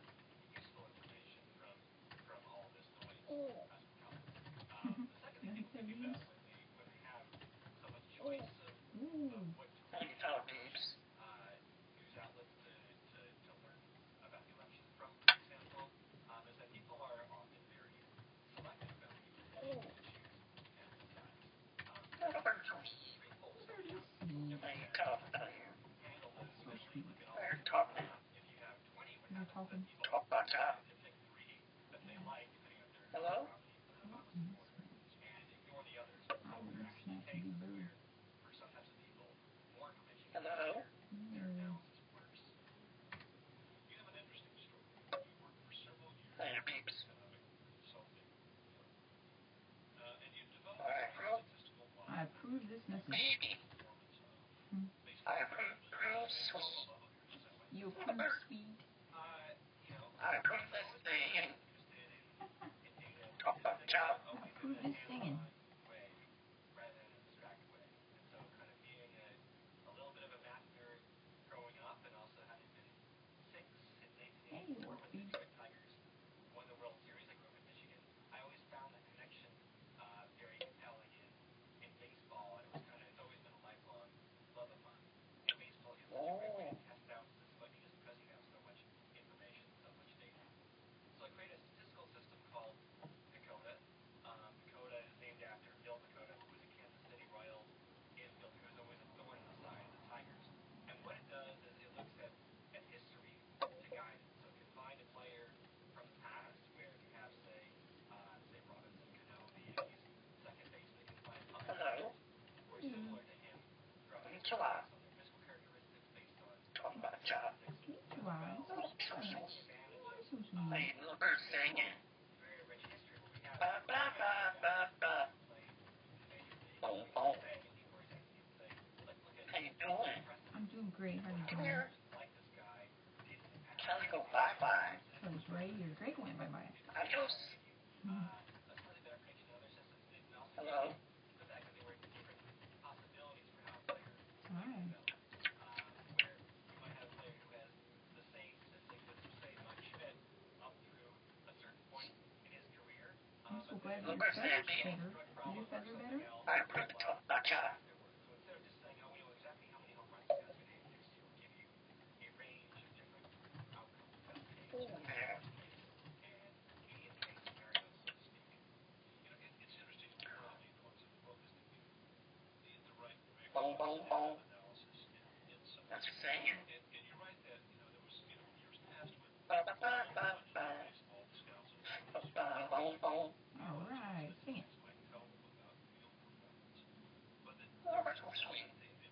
useful information from all this noise. That's what counts. The second thing people think about when they have so much choice of what to How you read, tell peeps? news outlets to learn about the election from, for example, is that people are often very selective about people they choose and emphasize. Extreme polls How you tell them? handle this visually. We can They're also, talking. if you have 20, what They're happens talking. is that people Talk about job. to pick 3 that they like, depending on their Hello? Obama supporter, and ignore the others. So there are actually cases where, for some types of people, more information gets Hello? their analysis worse. You have an interesting story. You worked for several years Hey, in peeps. economic consulting firm, and you developed All right, a bro. statistical I model approve this message. Baby. performance based I on approve real sweet. You approve, sweet. I approve this thing. in Talk about job. I approve this singing. way rather than an abstract way. And so kind of being a little bit of a math nerd growing up and also having been 6 in 1984 when the Detroit Tigers won the World Series. I grew up in Michigan. I always found that connection very compelling in baseball, and it's always been a lifelong love of mine. And baseball is such a great way to test out statistical ideas because you have so much information, so much data. So I created a statistical system called Dakota. Dakota is named after Bill Dakota, who was a Kansas City Royals infielder who was always a thorn in the side of the Tigers. And what it does is it looks at history to guide it. So it can find a player from the past where if you have, say Robinson Cano being his second baseman, it can find other Hello? players who are similar to him throughout his Chill career out. based on their physical characteristics, based on Talk about job. statistics Two eyes. as well. Taking advantage of So sweet. Hey, little bird singing. very rich history where we have Ba, ba, ba, ba, ba. played in the major leagues. Boom, We boom. can say in Leroy's Yankee and say, let's look at How you doing? I'm doing great. How are you Come doing? here. like this guy did in the past. Kelly go bye-bye. So it's Ray. You're great going bye-bye. Adios. A slightly better prediction in other systems. And it also Hello? gave me the fact that there were different possibilities for how a player Hi. where you might have a player who has the same statistics as, say, Mike Schmidt up through a certain point in his career. I'm so glad Look your where's feather's Sandy. better. Is your feather better? I approve the talk about job. So instead of just saying, oh, we know exactly how many home runs this guy's going to hit next year, we'll give you a range of different outcomes, best case, Ooh, there. worst case, and median case scenarios, so to speak. It's interesting. We're probably the ones that focused the right mix Boom, boom, boom. analysis in some. That's saying. And you're right that there was years past when Ba, ba, ba, ba, ba. baseball scouts and Ba, ba, boom, boom. All right. Sing it. might tell them about field performance, but Oh, that's so sweet. they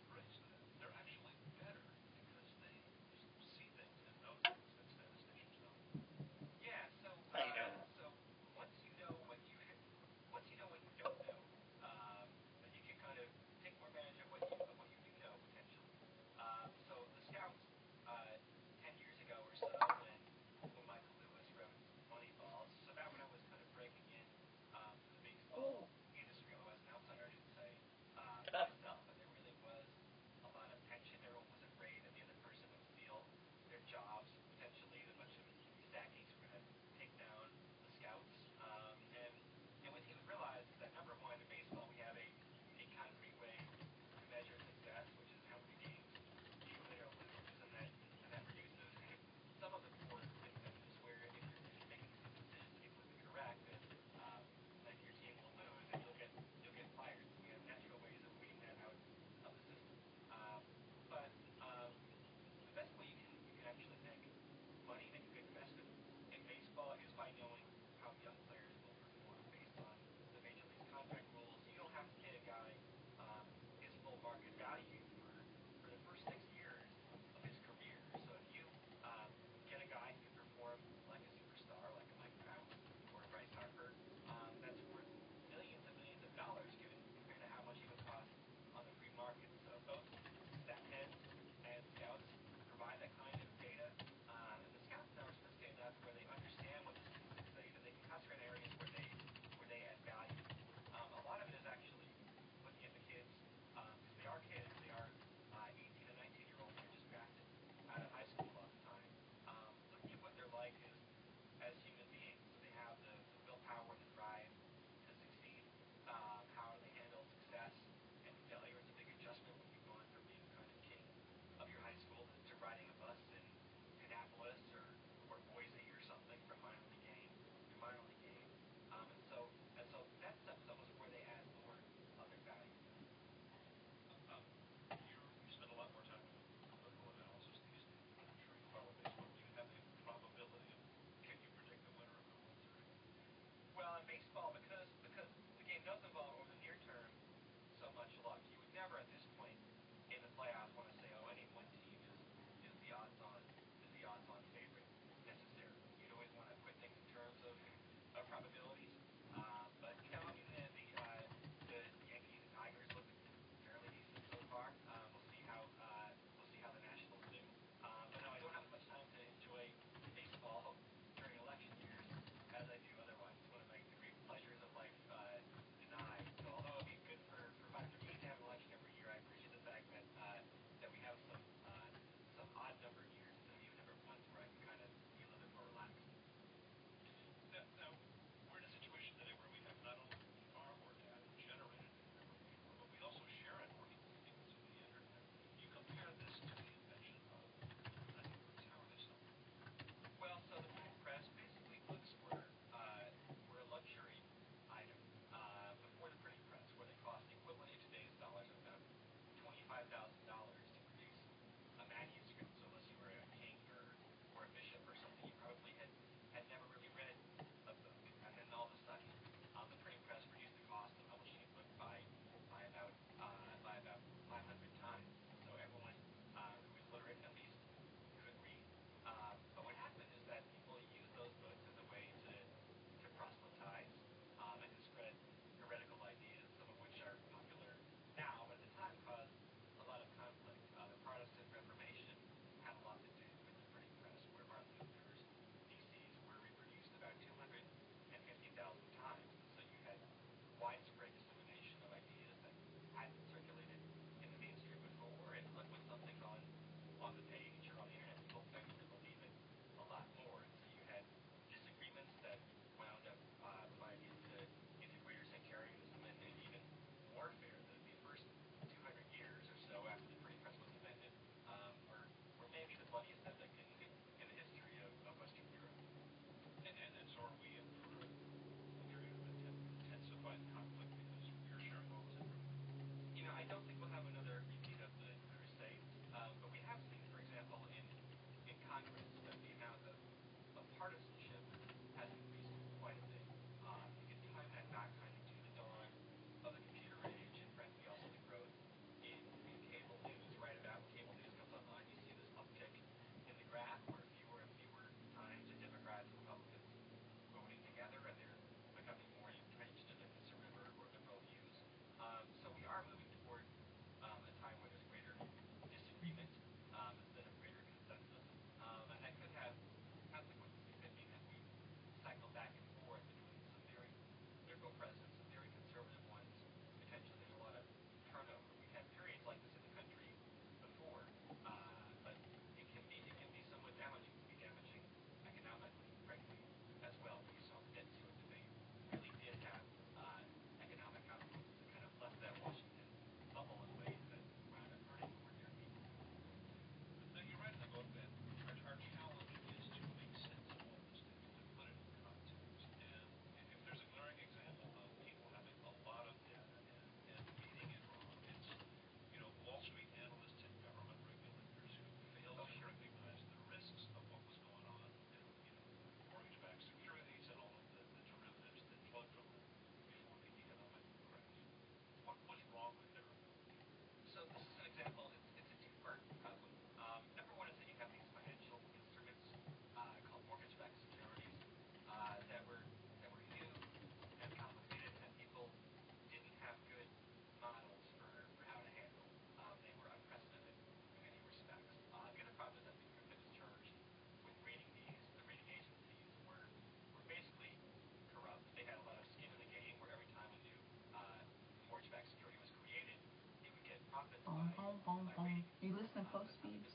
You listen to Post Beeps?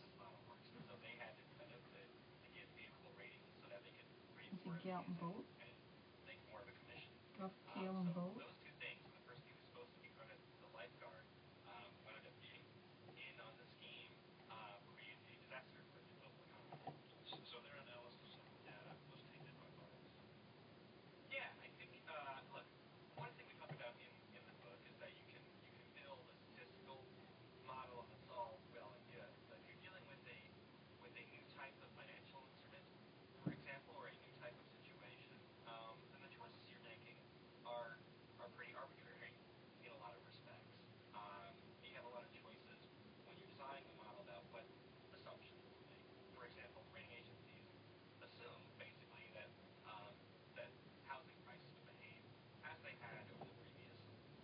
So they had to kind of to get favorable ratings so that they could raise Is more he get out and vote? and make more of a commission. Go off the tail and vote? Those two things, and the person who was supposed to be kind of the lifeguard, wound up getting in on the scheme, created a disaster for the global economy. So their analysis of the data was tainted by bias. Yeah, I think, look, one thing we talk about in the book is that you can build a statistical model that's all well and good, but if you're dealing with a new type of financial instrument, for example, or a new type of situation, then the choices you're making are pretty arbitrary in a lot of respects. You have a lot of choices when you're designing the model about what assumptions to make. For example, rating agencies assume basically that that housing prices would behave as they had over the previous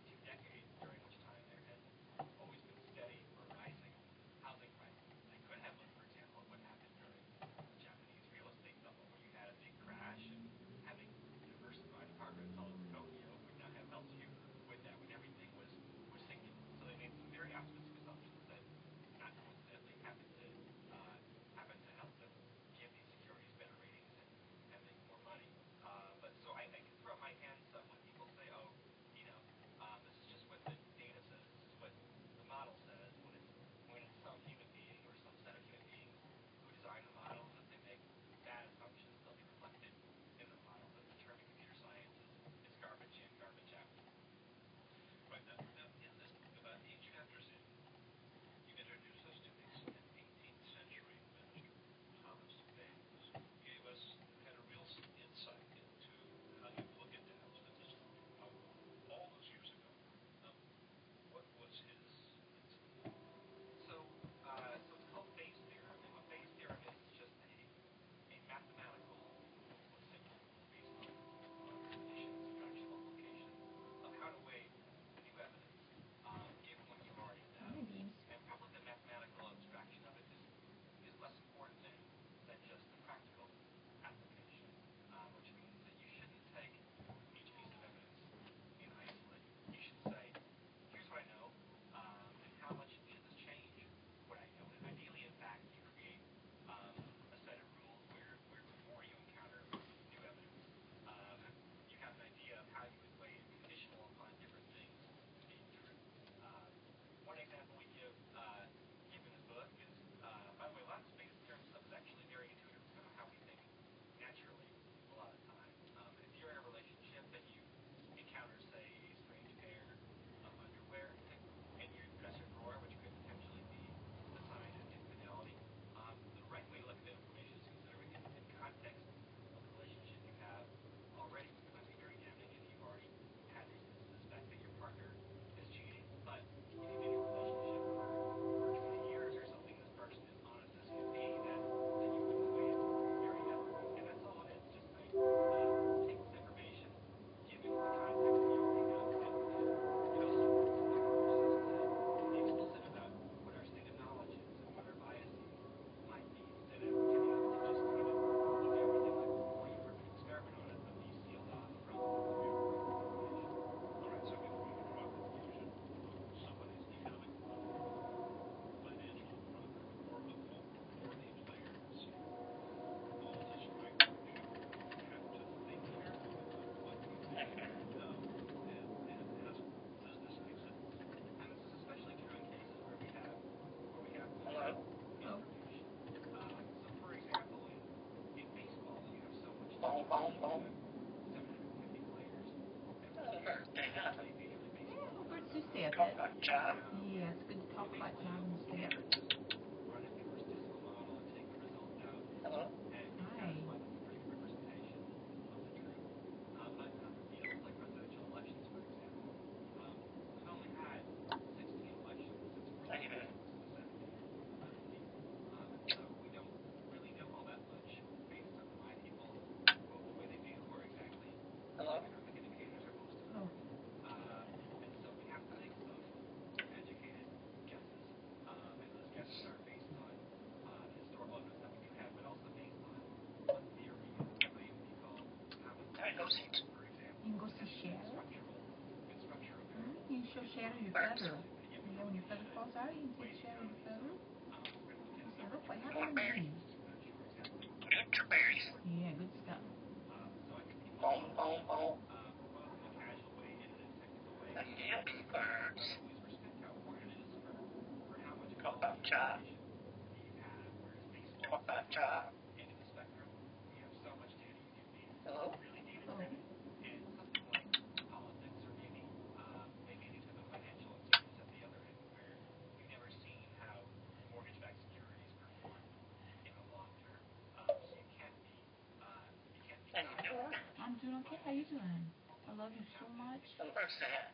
2 decades, during which time there had always been steady or rising housing prices. They could have looked, for example, at what happened during the Japanese real estate bubble, where you had a big crash, and having diversified apartments all over Tokyo would not have helped you with that when everything was sinking. So they made some very optimistic assumptions that, not coincidentally, happened to help them give these securities better ratings and make more money. But so I can throw up my hands up when people say, oh, this is just what the data says, this is what the model says, when it's some human being or some set of human beings who design the model, and if they make bad assumptions, they'll be reflected in the model. But the term in computer science is garbage in, garbage out. Right. Now, in this book about age factors in, you introduced us to an 18th century minister, Thomas Bayes, who gave us kind of real insight into how you look at data statistically. All those years ago, what was his insight? So it's called Bayes' theorem, and what Bayes' theorem is just a mathematical symbol based on addition, subtraction, multiplication of how to weigh new evidence, given what you already know. Hi, Beams. And probably the mathematical abstraction of it is less important than just the practical application, which means that you shouldn't take each piece of evidence in isolation. You should say, here's what I know, and how much should this change what I know? And ideally, in fact, you create a set of rules where before you encounter new evidence, you have an idea of how you would weigh it conditional upon different things being true. One example we give in the book is, by the way, a lot of this Bayes' theorem stuff is actually very intuitive. It's kind of how we think naturally a lot of times. If you're in a relationship and you encounter, say, a strange pair of underwear in your dresser drawer, which could potentially be a sign of infidelity, the right way to look at that information is consider it in context of the relationship you have already, because it might be very damning if you've already had reason to suspect that your partner is cheating. But if you've been in a relationship for 20 years or something, this person is honest as can be, then you wouldn't weigh it very heavily. And that's all it is, just saying, take this information, give it the context that you already know, and it also works, of course, is to be explicit about what our state of knowledge is and what our biases might be, instead of giving up to just kind of look at everything like before you were to experiment on it, but be sealed off from information. All right, so if we can draw a conclusion, somebody's economic model, financial profit, or the players, all describe to you have to think carefully about what you think you know, and does this make sense? And this is especially true in cases where we have Hello? information. So, for example, in baseball, you have so much Boom, boom, boom. 750 players. Birthday, huh? Play Major League Baseball. Yeah, where's Sue stay at Talk that? about job. Yeah, it's good to talk about jobs and stay up. Run a pure statistical model and take the results out, Hello? and you Hi. satisfy that's a pretty good representation of the truth. But like presidential elections, for example, we've only had 16 elections since Thank you, man. was the 70s. So we don't really know all that much based on why people vote the way they do, or exactly Hello? what economic indicators are most Oh. important. And so we have to make some educated guesses, and those guesses are based on historical evidence that we do have, but also based on theory and what might be called common Alright, go sense, see. for example. You can go see Potentially Shadow? structural You variables. can show Shadow your Birds. feather. Yeah, we Yeah, when your feather falls out, you can take a shower with your feather. You say, look what happened to me. Nutri-berries. Yeah, good stuff. Boom, boom, boom. The happy birds. Talk about job. Talk about job. Hello? Oh. How you doing? I'm doing okay. How you doing? I love you so much. What about that?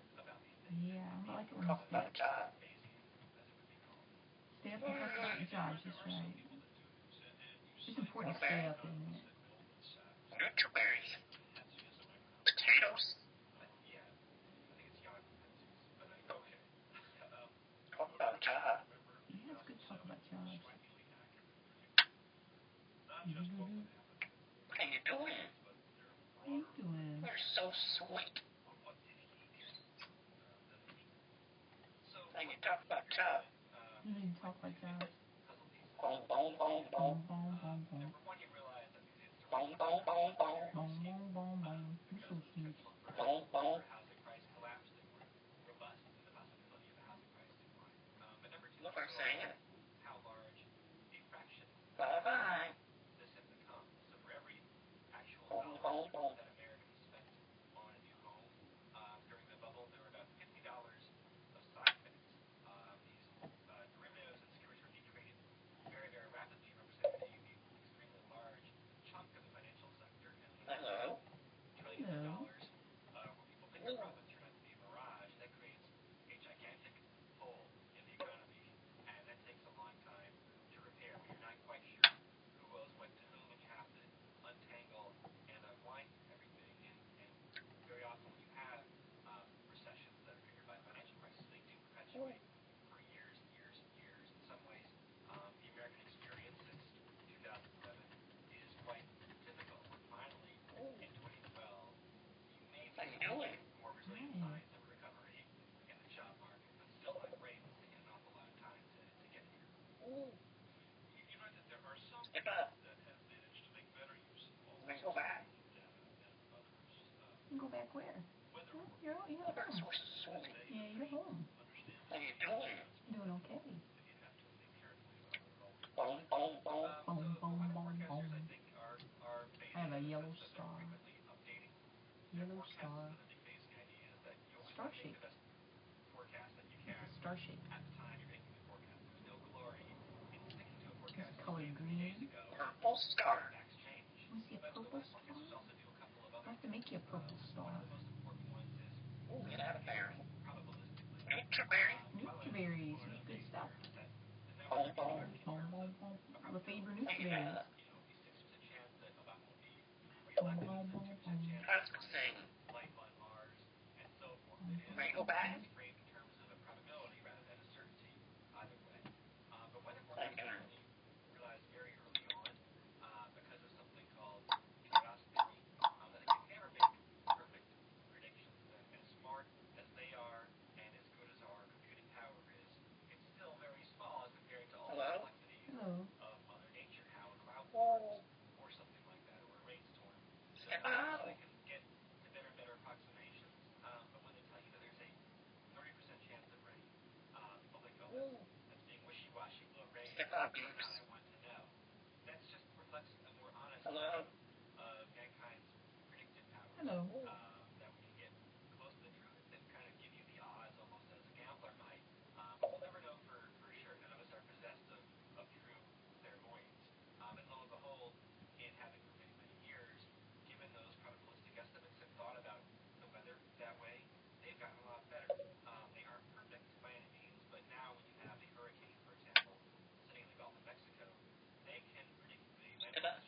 Yeah, I like it when you Talk about job. stay up and talk about your jobs. That's right. It's important to stay up, isn't it? Nutri-berries. Potatoes. Talk about job. Yeah, it's good to talk about jobs. How you doing? How you doing? You're so sweet. How you talk about job? You need to talk about jobs. Boom, boom, boom, boom. Boom, boom, boom, boom. Boom, boom, boom, boom. Boom, boom, boom, boom. You're so sweet. Boom, boom. Look what I'm saying. Bye-bye. Boom, boom, boom. Hello. Hello. How you doing? Hi. Step up. Let's go back. You go back where? You're You're home. so sweet. Yeah, you're home. How you doing? Doing okay. Boom, boom, boom. Boom, boom, boom, boom. I have a yellow star. Yellow star. Star shape. It's a star shape. It's colored green. Purple star. You see a purple star? I'll have to make you a purple star. Ooh, get out of there. Nutri-berry. Nutriberries. Good stuff. Boom, boom. Boom, boom, boom. The favorite How you nutriberries. Boom, boom, boom, boom. How's the thing? Ready to go back? How you doing? Hello? Hello. Step up. Step up, peeps. Hello? Hello. Step up.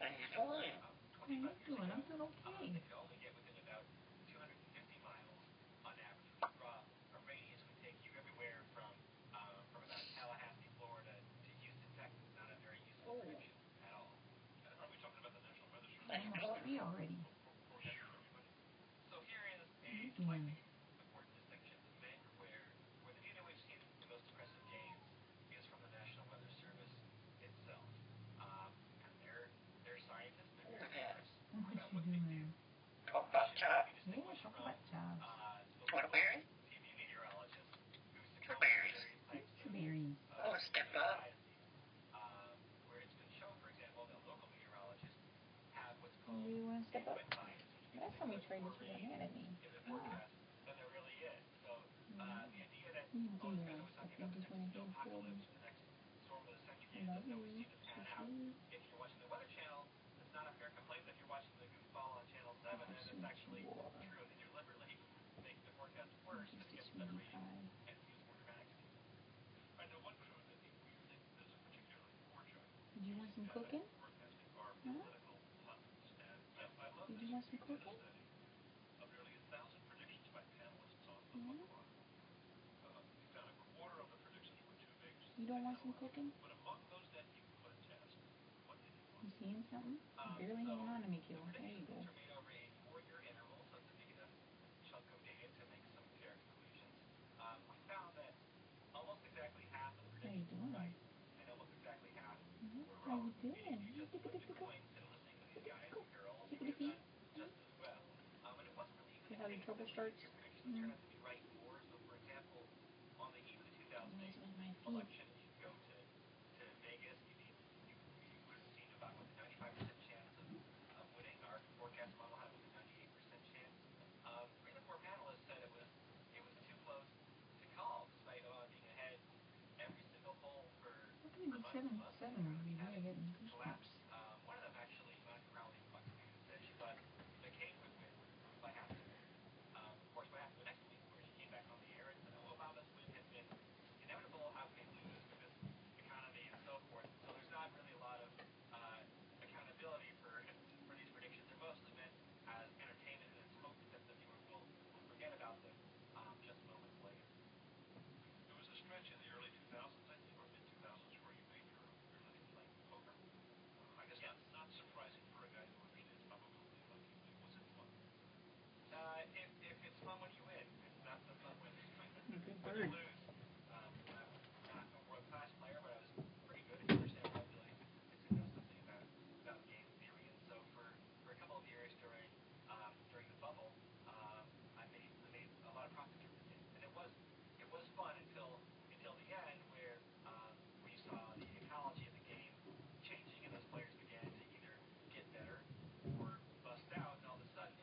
How you doing? How you doing? I'm doing okay. might be important distinction. Men where the data we've seen the most impressive gains is from the National Weather Service itself. And they're scientists, they're experts about what they do. Talk about jobs. Yeah, talk about jobs. What are wearing? TV meteorologists who For succumb to berries. various types of Berries. Oh, step up. where it's been shown, for example, that local meteorologists have what's called You want to step up? wind bias, which means Last time we there's tried more this, you rain got mad at me. in the forecast than there really is. So the idea that You all do this that guys always stuff. talking You about the just next want to do snowpocalypse, it. the next storm of the century, I love doesn't always you. seem to pan So out. sweet. If you're watching the Weather Channel, it's not a fair complaint. If you're watching the goofball on Channel 7, then it's actually true. They deliberately make the forecast worse because it gets better ratings and use more dramatic scenes. I know one crew that we think does a particularly poor job. Did you want some cooking? Forecasting are Huh? political pundits, and I love Did this. you want some We did a cooking? study of nearly 1,000 predictions by panelists on the Mhm. book. We found a quarter of the predictions were too big. You don't want some cooking? But among those that you put a test, what did you want? You seeing something? You're barely hanging on to me, Kill. The There you go. predictions are made over a 4-year interval, so it's a big enough chunk of data to make some fair conclusions. We found that almost exactly half of the How you predictions were doing? right, and almost exactly half Mhm. were How wrong. you doing? Meaning if you just flipped a Tickle-tickle. coin instead of listening to these guys and girls, you would have done just as well. And it wasn't really even See the how the case trouble that starts? your predictions turned out to be right more. So, for example, on the eve of the 2008 Mess with my feet. election, you go to Vegas, you would have seen about with a 95% chance of winning. Our forecast model had with a 98% chance. 3 of the 4 panelists said it was too close to call, despite Obama being ahead every single poll for How can you be months. 7-7 and be really getting Collapse. goosebumps? One of them actually, Monica Crowley, Fox News, said she thought McCain would win by halftime. Of course, what happened the next week, where she came back on the air and said, "Oh, Obama's win has been inevitable. How can he lose with this economy and so forth?" So there's not really a lot of accountability for these predictions. They're mostly meant as entertainment and as hope that the viewer will forget about them just moments later. There was a stretch in the early 2000s, I think, or mid-2000s, where you made your living playing poker. I guess not surprising for a guy who understands probability like you do. Was it fun? If it's fun when you win, it's not so fun when Good you bird. lose. I'm not a world-class player, but I was pretty good. If you understand probability statistics, I know something about game theory. And so for a couple of years during the bubble, I made a lot of profits from the game, and it was fun until the end, where you saw the ecology of the game changing, and those players began to either get better or bust out. And all of a sudden,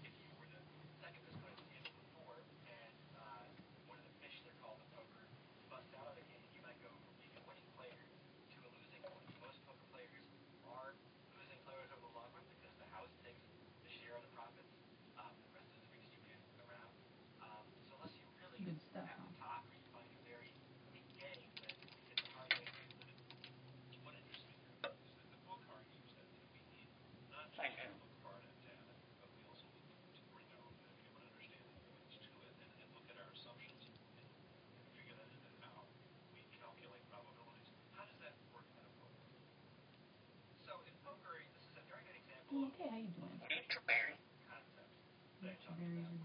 if you were the second best player at the end of the board, and one of the fish, they're called in poker, bust out of the game, you might go from being a winning player to a losing one. So most poker players are losing players over the long run because the house takes the share of the profits. The rest is redistributed around. So unless you really Good stuff, at the huh? top, or you find a very neat game, then it's a hard way to live. What interests me here is that the book argues that we need not just Thank you. to look hard at data, but we also need to bring our own human understanding elements to it and look at our assumptions and figure that into how we calculate probabilities. How does that work out of poker? So in poker, this is a very good example Doing of okay. How you doing? Eat your berry. concepts that I talked Berries about. are